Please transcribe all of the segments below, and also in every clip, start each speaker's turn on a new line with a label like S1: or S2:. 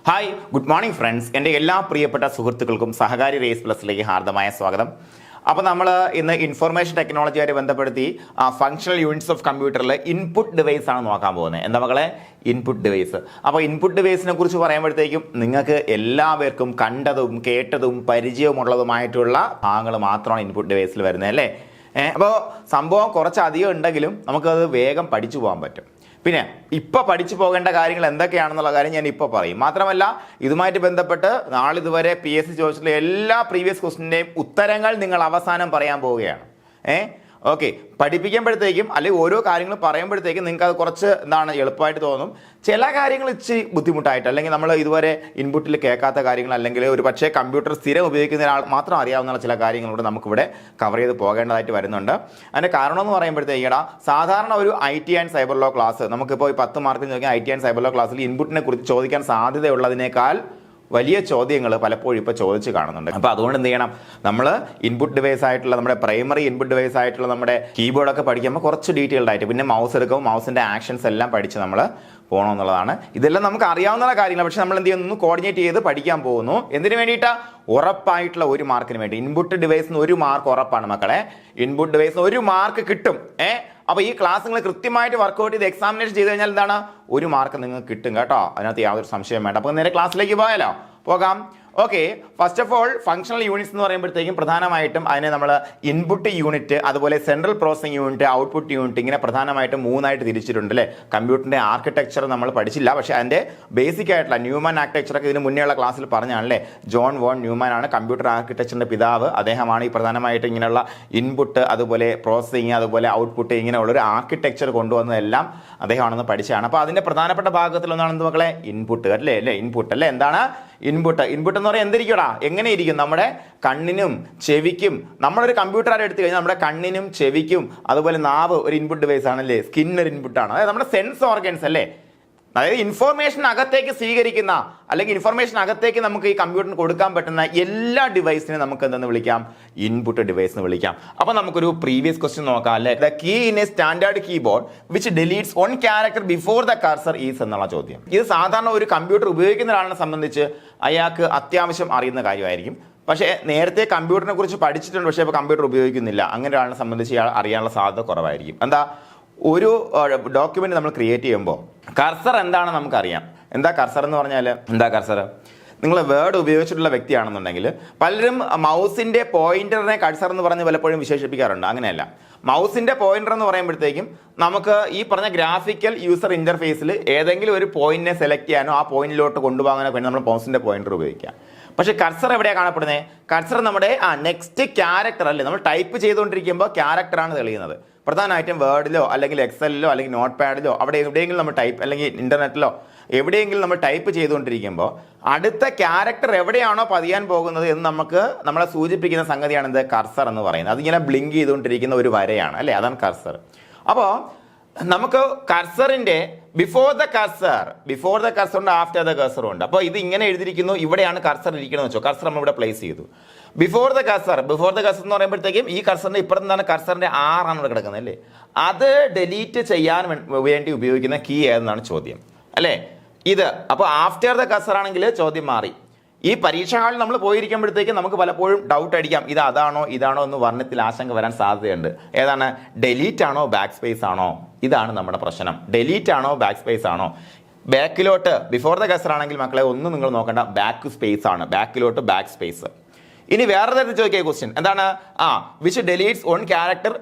S1: Hi good morning friends. എൻ്റെ എല്ലാ പ്രിയപ്പെട്ട സുഹൃത്തുക്കൾക്കും സഹകാരി റേസ് പ്ലസിലേക്ക് ഹാർദമായ സ്വാഗതം. അപ്പോൾ നമ്മൾ ഇന്ന് ഇൻഫർമേഷൻ ടെക്നോളജിയായിട്ട് ബന്ധപ്പെടുത്തി ഫങ്ഷണൽ യൂണിറ്റ്സ് ഓഫ് കമ്പ്യൂട്ടറിൽ ഇൻപുട്ട് ഡിവൈസ് ആണ് നോക്കാൻ പോകുന്നത്. എന്താ മക്കളെ? Input device. അപ്പോൾ ഇൻപുട്ട് ഡിവൈസിനെ കുറിച്ച് പറയുമ്പോഴത്തേക്കും നിങ്ങൾക്ക് എല്ലാവർക്കും കണ്ടതും കേട്ടതും പരിചയമുള്ളതുമായിട്ടുള്ള ഭാഗങ്ങൾ മാത്രമാണ് ഇൻപുട്ട് ഡിവൈസിൽ വരുന്നത് അല്ലേ. അപ്പോൾ സംഭവം കുറച്ചധികം ഉണ്ടെങ്കിലും നമുക്കത് വേഗം പഠിച്ചു പോകാൻ പറ്റും. പിന്നെ ഇപ്പോൾ പഠിച്ചു പോകേണ്ട കാര്യങ്ങൾ എന്തൊക്കെയാണെന്നുള്ള കാര്യം ഞാൻ ഇപ്പോൾ പറയും. മാത്രമല്ല ഇതുമായിട്ട് ബന്ധപ്പെട്ട് നാളിതുവരെ PSC ചോദിച്ചിട്ടുള്ള എല്ലാ പ്രീവിയസ് ക്വസ്റ്റിൻ്റെയും ഉത്തരങ്ങൾ നിങ്ങൾ അവസാനം പറയാൻ പോവുകയാണ്. ഓക്കെ, പഠിപ്പിക്കുമ്പോഴത്തേക്കും അല്ലെങ്കിൽ ഓരോ കാര്യങ്ങൾ പറയുമ്പോഴത്തേക്കും നിങ്ങൾക്ക് അത് കുറച്ച് എളുപ്പമായിട്ട് തോന്നും. ചില കാര്യങ്ങൾ ഇച്ചിരി ബുദ്ധിമുട്ടായിട്ട് അല്ലെങ്കിൽ നമ്മൾ ഇതുവരെ ഇൻപുട്ടിൽ കേൾക്കാത്ത കാര്യങ്ങൾ അല്ലെങ്കിൽ ഒരു പക്ഷേ കമ്പ്യൂട്ടർ സ്ഥിരം ഉപയോഗിക്കുന്ന ഒരാൾ മാത്രം അറിയാവുന്ന ചില കാര്യങ്ങളൂടെ നമുക്കിവിടെ കവർ ചെയ്ത് പോകേണ്ടതായിട്ട് വരുന്നുണ്ട്. അതിൻ്റെ കാരണം എന്ന് പറയുമ്പോഴത്തേക്കടാ സാധാരണ ഒരു IT and cyber low class നമുക്കിപ്പോൾ 10 മാർക്കിന് നോക്കിയാൽ IT ആൻഡ് സൈബർ ലോ ക്ലാസ്സിൽ ഇൻപുട്ടിനെ കുറിച്ച് ചോദിക്കാൻ സാധ്യതയുള്ളതിനേക്കാൾ വലിയ ചോദ്യങ്ങൾ പലപ്പോഴും ഇപ്പോൾ ചോദിച്ച് കാണുന്നുണ്ട്. അപ്പോൾ അതുകൊണ്ട് എന്ത് ചെയ്യണം, നമ്മൾ ഇൻപുട്ട് ഡിവൈസ് ആയിട്ടുള്ള നമ്മുടെ പ്രൈമറി ഇൻപുട്ട് ഡിവൈസ് ആയിട്ടുള്ള നമ്മുടെ കീബോർഡൊക്കെ പഠിക്കുമ്പോൾ കുറച്ച് ഡീറ്റെയിൽഡ് ആയിട്ട് പിന്നെ മൗസ് എടുക്കും, മൗസിൻ്റെ ആക്ഷൻസ് എല്ലാം പഠിച്ച് നമ്മൾ പോകണമെന്നുള്ളതാണ്. ഇതെല്ലാം നമുക്ക് അറിയാവുന്ന കാര്യങ്ങൾ. പക്ഷെ നമ്മൾ എന്ത് ചെയ്യുന്നു, കോർഡിനേറ്റ് ചെയ്ത് പഠിക്കാൻ പോകുന്നു. എന്തിനു വേണ്ടിയിട്ടാണ്? ഉറപ്പായിട്ടുള്ള 1 മാർക്കിന് വേണ്ടി. ഇൻപുട്ട് ഡിവൈസിന് 1 മാർക്ക് ഉറപ്പാണ് മക്കളെ. ഇൻപുട്ട് ഡിവൈസിന് 1 മാർക്ക് കിട്ടും. അപ്പോൾ ഈ ക്ലാസ് നിങ്ങൾ കൃത്യമായിട്ട് വർക്ക്ഔട്ട് ചെയ്ത് എക്സാമിനേഷൻ ചെയ്ത് കഴിഞ്ഞാൽ എന്താണ്, 1 മാർക്ക് നിങ്ങൾക്ക് കിട്ടും കേട്ടോ. അതിനകത്ത് യാതൊരു സംശയം വേണ്ട. അപ്പോൾ നേരെ ക്ലാസ്സിലേക്ക് പോകാം. Okay, first of all functional units എന്ന് പറയുമ്പോഴത്തേക്കും പ്രധാനമായിട്ടും അതിനെ നമ്മൾ ഇൻപുട്ട് യൂണിറ്റ്, അതുപോലെ central processing unit, output unit, ഇങ്ങനെ പ്രധാനമായിട്ടും 3 ആയിട്ട് തിരിച്ചിട്ടുണ്ട് അല്ലേ. കമ്പ്യൂട്ടറിൻ്റെ ആർക്കിടെക്ചർ നമ്മൾ പഠിച്ചില്ല, പക്ഷേ അതിൻ്റെ ബേസിക് ആയിട്ടുള്ള ന്യൂമാൻ ആർക്കിടെക്ചറൊക്കെ ഇതിന് മുന്നേയുള്ള ക്ലാസ്സിൽ പറഞ്ഞാണല്ലേ. ജോൺ വോൺ ന്യൂമാൻ ആണ് കമ്പ്യൂട്ടർ ആർക്കിടെക്ചറിൻ്റെ പിതാവ്. അദ്ദേഹമാണ് ഈ പ്രധാനമായിട്ട് ഇങ്ങനെയുള്ള ഇൻപുട്ട്, അതുപോലെ പ്രോസസ്സിങ്, അതുപോലെ ഔട്ട്പുട്ട്, ഇങ്ങനെയുള്ളൊരു ആർക്കിടെക്ചർ കൊണ്ടുവന്നതെല്ലാം അദ്ദേഹമാണെന്ന് പഠിച്ചതാണ്. അപ്പോൾ അതിൻ്റെ പ്രധാനപ്പെട്ട ഭാഗത്തിലൊന്നാണെന്ന് മക്കളെ ഇൻപുട്ട് അല്ലേ. ഇൻപുട്ട് അല്ലേ. എന്താണ് ഇൻപുട്ട്? ഇൻപുട്ട് എന്ന് പറയാൻ എന്തിരിക്കടാ, എങ്ങനെ ഇരിക്കും? നമ്മുടെ കണ്ണിനും ചെവിക്കും. നമ്മളൊരു കമ്പ്യൂട്ടർ എടുത്തു കഴിഞ്ഞാൽ നമ്മുടെ കണ്ണിനും ചെവിക്കും അതുപോലെ നാവ് ഒരു ഇൻപുട്ട് ഡിവൈസ് ആണല്ലേ. സ്കിൻ ഒരു ഇൻപുട്ടാണ്. അതായത് നമ്മുടെ സെൻസ് ഓർഗൻസ് അല്ലേ. അതായത് ഇൻഫോർമേഷൻ അകത്തേക്ക് സ്വീകരിക്കുന്ന അല്ലെങ്കിൽ ഇൻഫോർമേഷൻ അകത്തേക്ക് നമുക്ക് ഈ കമ്പ്യൂട്ടറിന് കൊടുക്കാൻ പറ്റുന്ന എല്ലാ ഡിവൈസിനെ നമുക്ക് എന്തെന്ന് വിളിക്കാം? ഇൻപുട്ട് ഡിവൈസ് എന്ന് വിളിക്കാം. അപ്പോൾ നമുക്കൊരു പ്രീവിയസ് ക്വസ്റ്റ്യൻ നോക്കാം അല്ലേ. The key in a standard keyboard which deletes 1 character before the cursor is എന്നുള്ള ചോദ്യം. ഇത് സാധാരണ ഒരു കമ്പ്യൂട്ടർ ഉപയോഗിക്കുന്ന ഒരാളിനെ സംബന്ധിച്ച് അയാൾക്ക് അത്യാവശ്യം അറിയുന്ന കാര്യമായിരിക്കും. പക്ഷേ നേരത്തെ കമ്പ്യൂട്ടറിനെ കുറിച്ച് പഠിച്ചിട്ടുണ്ട്, പക്ഷേ ഇപ്പോൾ കമ്പ്യൂട്ടർ ഉപയോഗിക്കുന്നില്ല. അങ്ങനെ ഒരാളിനെ സംബന്ധിച്ച് ഇയാൾ അറിയാനുള്ള സാധ്യത കുറവായിരിക്കും. എന്താ, ഒരു ഡോക്യുമെന്റ് നമ്മൾ ക്രിയേറ്റ് ചെയ്യുമ്പോൾ കർസർ എന്താണെന്ന് നമുക്കറിയാം. എന്താ കർസർ എന്ന് പറഞ്ഞാൽ? എന്താ കർസർ? നിങ്ങൾ വേർഡ് ഉപയോഗിച്ചിട്ടുള്ള വ്യക്തിയാണെന്നുണ്ടെങ്കിൽ പലരും മൗസിന്റെ പോയിന്ററിനെ കർസർ എന്ന് പറഞ്ഞ് പലപ്പോഴും വിശേഷിപ്പിക്കാറുണ്ട്. അങ്ങനെയല്ല. മൗസിന്റെ പോയിന്റർ എന്ന് പറയുമ്പോഴത്തേക്കും നമുക്ക് ഈ പറഞ്ഞ ഗ്രാഫിക്കൽ യൂസർ ഇന്റർഫേസിൽ ഏതെങ്കിലും ഒരു പോയിന്റിനെ സെലക്ട് ചെയ്യാനോ ആ പോയിന്റിലോട്ട് കൊണ്ടുപോകാനോ വേണ്ടി നമ്മൾ മൗസിന്റെ പോയിന്റർ ഉപയോഗിക്കാം. പക്ഷേ കർസർ എവിടെയാണ് കാണപ്പെടുന്നത്? കർസർ നമ്മുടെ നെക്സ്റ്റ് ക്യാരക്ടർ അല്ലേ. നമ്മൾ ടൈപ്പ് ചെയ്തുകൊണ്ടിരിക്കുമ്പോൾ ക്യാരക്ടറാണ് തെളിയുന്നത്. പ്രധാനമായിട്ടും വേർഡിലോ അല്ലെങ്കിൽ എക്സലിലോ അല്ലെങ്കിൽ നോട്ട് പാഡിലോ അവിടെ എവിടെയെങ്കിലും നമ്മൾ ടൈപ്പ്, അല്ലെങ്കിൽ ഇന്റർനെറ്റിലോ എവിടെയെങ്കിലും നമ്മൾ ടൈപ്പ് ചെയ്തുകൊണ്ടിരിക്കുമ്പോൾ അടുത്ത ക്യാരക്ടർ എവിടെയാണോ പതിയാൻ പോകുന്നത് എന്ന് നമ്മളെ സൂചിപ്പിക്കുന്ന സംഗതിയാണ് എന്ത്? കർസർ എന്ന് പറയുന്നത്. അതിങ്ങനെ ബ്ലിങ്ക് ചെയ്തുകൊണ്ടിരിക്കുന്ന ഒരു വരയാണ് അല്ലേ. അതാണ് കർസർ. അപ്പോൾ നമുക്ക് കർസറിന്റെ ബിഫോർ ദ കർസർ ഉണ്ട്, ആഫ്റ്റർ ദ കർസർ ഉണ്ട്. അപ്പോൾ ഇത് ഇങ്ങനെ എഴുതിയിരിക്കുന്നു, ഇവിടെയാണ് കർസർ ഇരിക്കണമെന്ന് വെച്ചോ. കർസർ നമ്മൾ ഇവിടെ പ്ലേസ് ചെയ്തു. ബിഫോർ ദ കർസർ എന്ന് പറയുമ്പോഴത്തേക്കും ഈ കർസറിന്റെ ഇപ്പുറത്താണ് കർസറിന്റെ R ആണ് ഇവിടെ കിടക്കുന്നത് അല്ലേ. അത് ഡിലീറ്റ് ചെയ്യാൻ വേണ്ടി ഉപയോഗിക്കുന്ന കീ ഏതെന്നാണ് ചോദ്യം അല്ലേ. ഇത് അപ്പോൾ ആഫ്റ്റർ ദ കർസർ ആണെങ്കിൽ ചോദ്യം മാറി. ഈ പരീക്ഷാ ഹാളിൽ നമ്മൾ പോയിരിക്കുമ്പോഴത്തേക്കും നമുക്ക് പലപ്പോഴും ഡൗട്ട് അടിക്കാം, ഇത് അതാണോ ഇതാണോ എന്ന് വർണ്ണത്തിൽ ആശങ്ക വരാൻ സാധ്യതയുണ്ട്. ഏതാണ്? ഡിലീറ്റ് ആണോ ബാക്ക് സ്പേസ് ആണോ? ഇതാണ് നമ്മുടെ പ്രശ്നം. ഡിലീറ്റ് ആണോ ബാക്ക് സ്പേസ് ആണോ? ബാക്കിലോട്ട് ബിഫോർ ദ കർസർ ആണെങ്കിൽ മക്കളെ ഒന്നും നിങ്ങൾ നോക്കണ്ട, ബാക്ക് സ്പേസ് ആണ്. ബാക്കിലോട്ട് ബാക്ക് സ്പേസ്. ഇനി വേറെ തരത്തിൽ ചോദിക്കുക ക്വസ്റ്റ്യൻ എന്താണ്? Which deletes 1 character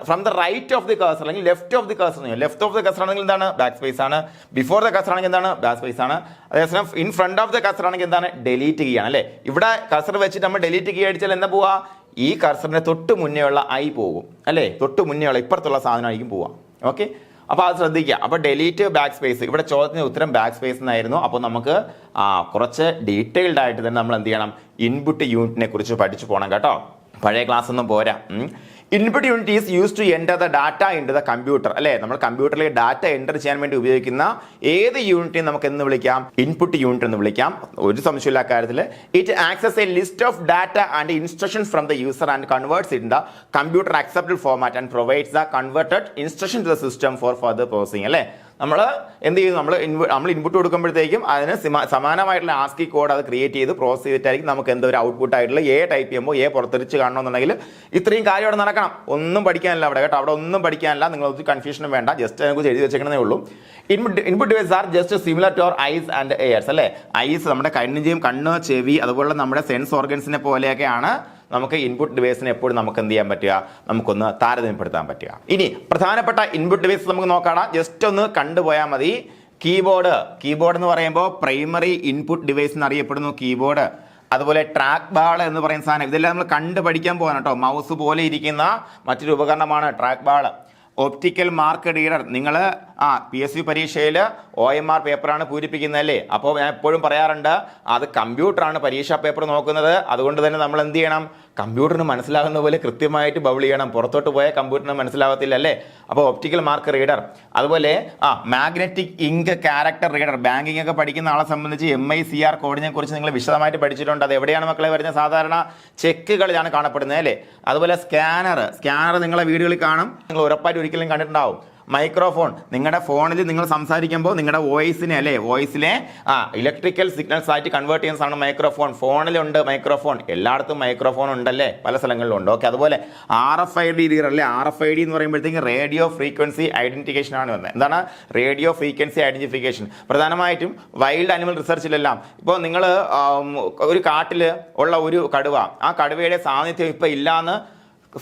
S1: from the right of the cursor അല്ലെങ്കിൽ left of the cursor. Left of the cursor ആണെങ്കിൽ എന്താണ്? ബാക്ക് സ്പേസ് ആണ്. ബിഫോർ ദ കർസർ ആണെങ്കിൽ എന്താണ്? ബാക്ക് സ്പേസ് ആണ്. അതേസമയം in front of the cursor ആണെങ്കിൽ എന്താണ്? ഡിലീറ്റ് കീ ആണ് അല്ലേ. ഇവിടെ കർസർ വെച്ചിട്ട് നമ്മൾ ഡിലീറ്റ് കീ അടിച്ചാൽ എന്താ പോവാ? ഈ കർസറിന്റെ തൊട്ട് മുന്നേ ഉള്ള I പോകും അല്ലേ. തൊട്ട് മുന്നേ ഉള്ള ഇപ്പുറത്തുള്ള സാധനമായിരിക്കും പോവാം. ഓക്കെ, അപ്പോൾ അത് ശ്രദ്ധിക്കുക. അപ്പോൾ ഡിലീറ്റ് ബാക്ക് സ്പേസ്, ഇവിടെ ചോദ്യത്തിന് ഉത്തരം ബാക്ക് സ്പേസ് എന്നായിരുന്നു. അപ്പോൾ നമുക്ക് കുറച്ച് ഡീറ്റെയിൽഡ് ആയിട്ട് തന്നെ നമ്മൾ എന്ത് ചെയ്യണം? ഇൻപുട്ട് യൂണിറ്റിനെ കുറിച്ച് പഠിച്ചു പോകണം കേട്ടോ. പഴയ ക്ലാസ് ഒന്നും പോരാ. Input unit is use to enter the data in the computer അല്ലേ. നമ്മൾ കമ്പ്യൂട്ടറിൽ ഡാറ്റ എൻ്റർ ചെയ്യാൻ വേണ്ടി ഉപയോഗിക്കുന്ന ഏത് യൂണിറ്റിനെ നമുക്ക് എന്ന് വിളിക്കാം? ഇൻപുട്ട് യൂണിറ്റ് എന്ന് വിളിക്കാം. ഒരു സംശയമില്ല കാര്യത്തിൽ. It access a list of data and instructions from the user and converts in the computer accepted format and provides the converted instruction to the system for further processing അല്ലേ. നമ്മൾ എന്ത് ചെയ്യും, നമ്മൾ ഇൻപുട്ട് കൊടുക്കുമ്പോഴത്തേക്കും അതിന് സമാനമായിട്ടുള്ള ആസ്കി കോഡ് അത് ക്രിയേറ്റ് ചെയ്ത് പ്രോസസ് ചെയ്തിട്ടായിരിക്കും നമുക്ക് എന്തൊരു ഔട്ട്പുട്ട് ആയിട്ടുള്ള എ ടൈപ്പ് ചെയ്യുമ്പോൾ എ പുറത്തിരിച്ച് കാണണമെന്നുണ്ടെങ്കിൽ ഇത്രയും കാര്യം അവിടെ നടക്കണം. ഒന്നും പഠിക്കാനില്ല അവിടെ കേട്ടോ, അവിടെ ഒന്നും പഠിക്കാനില്ല. നിങ്ങൾ ഒത്തിരി കൺഫ്യൂഷനും വേണ്ട, ജസ്റ്റ് അതിനെക്കുറിച്ച് എഴുതി വെച്ചേക്കണേ ഉള്ളൂ. Input device are just similar to our eyes and ears അല്ലേ. ഐസ് നമ്മുടെ കണ്ണ്, ചെവി, അതുപോലെ നമ്മുടെ സെൻസ് ഓർഗൻസിനെ പോലെയൊക്കെയാണ് നമുക്ക് ഇൻപുട്ട് ഡിവൈസിനെ എപ്പോഴും നമുക്ക് എന്ത് ചെയ്യാൻ പറ്റുക, നമുക്കൊന്ന് താരതമ്യപ്പെടുത്താൻ പറ്റുക. ഇനി പ്രധാനപ്പെട്ട ഇൻപുട്ട് ഡിവൈസ് നമുക്ക് നോക്കാം, ജസ്റ്റ് ഒന്ന് കണ്ടുപോയാൽ മതി. കീബോർഡ് എന്ന് പറയുമ്പോൾ പ്രൈമറി ഇൻപുട്ട് ഡിവൈസ് എന്നറിയപ്പെടുന്നു കീബോർഡ്. അതുപോലെ ട്രാക്ക് ബാൾ എന്ന് പറയുന്ന സാധനം, ഇതെല്ലാം നമ്മൾ കണ്ടു പഠിക്കാൻ പോകാൻ കേട്ടോ. മൗസ് പോലെ ഇരിക്കുന്ന മറ്റൊരു ഉപകരണമാണ് track ball. Optical mark reader, നിങ്ങൾ PSU പരീക്ഷയിൽ OMR പേപ്പറാണ് പൂരിപ്പിക്കുന്നതല്ലേ. അപ്പോൾ ഞാൻ എപ്പോഴും പറയാറുണ്ട്, അത് കമ്പ്യൂട്ടറാണ് പരീക്ഷാ പേപ്പർ നോക്കുന്നത്. അതുകൊണ്ട് തന്നെ നമ്മൾ എന്ത് ചെയ്യണം, കമ്പ്യൂട്ടറിന് മനസ്സിലാകുന്ന പോലെ കൃത്യമായിട്ട് ബബിൾ ചെയ്യണം. പുറത്തോട്ട് പോയാൽ കമ്പ്യൂട്ടറിന് മനസ്സിലാകത്തില്ല അല്ലേ. അപ്പോൾ ഒപ്റ്റിക്കൽ മാർക്ക് റീഡർ, അതുപോലെ magnetic ink character reader. Banking ഒക്കെ പഠിക്കുന്ന ആളെ സംബന്ധിച്ച് MICR കോഡിനെ കുറിച്ച് നിങ്ങൾ വിശദമായിട്ട് പഠിച്ചിട്ടുണ്ട്. അത് എവിടെയാണ് മക്കളെ വരുന്നത്, സാധാരണ ചെക്കുകളിലാണ് കാണപ്പെടുന്നത് അല്ലേ. അതുപോലെ സ്കാനർ നിങ്ങളെ വീടുകളിൽ കാണും, നിങ്ങൾ ഉറപ്പായിട്ട് ഒരിക്കലും കണ്ടിട്ടുണ്ടാവും. മൈക്രോഫോൺ, നിങ്ങളുടെ ഫോണിൽ നിങ്ങൾ സംസാരിക്കുമ്പോൾ നിങ്ങളുടെ വോയിസിലെ ഇലക്ട്രിക്കൽ സിഗ്നൽസ് ആയിട്ട് കൺവേർട്ട് ചെയ്യുന്ന സാധനം മൈക്രോഫോൺ. ഫോണിലുണ്ട് മൈക്രോഫോൺ, എല്ലായിടത്തും മൈക്രോഫോൺ ഉണ്ടല്ലേ, പല സ്ഥലങ്ങളിലും ഉണ്ട്. ഓക്കെ, അതുപോലെ RFID റീഡർ അല്ലേ. RFID എന്ന് പറയുമ്പോഴത്തേക്ക് റേഡിയോ ഫ്രീക്വൻസി ഐഡന്റിഫിക്കേഷൻ ആണ് വരുന്നത്. എന്താണ് റേഡിയോ ഫ്രീക്വൻസി ഐഡന്റിഫിക്കേഷൻ? പ്രധാനമായിട്ടും വൈൽഡ് ആനിമൽ റിസർച്ചിലെല്ലാം ഇപ്പോൾ നിങ്ങൾ ഒരു കാട്ടിൽ ഉള്ള ഒരു കടുവ, ആ കടുവയുടെ സാന്നിധ്യം ഇപ്പം ഇല്ലാന്ന്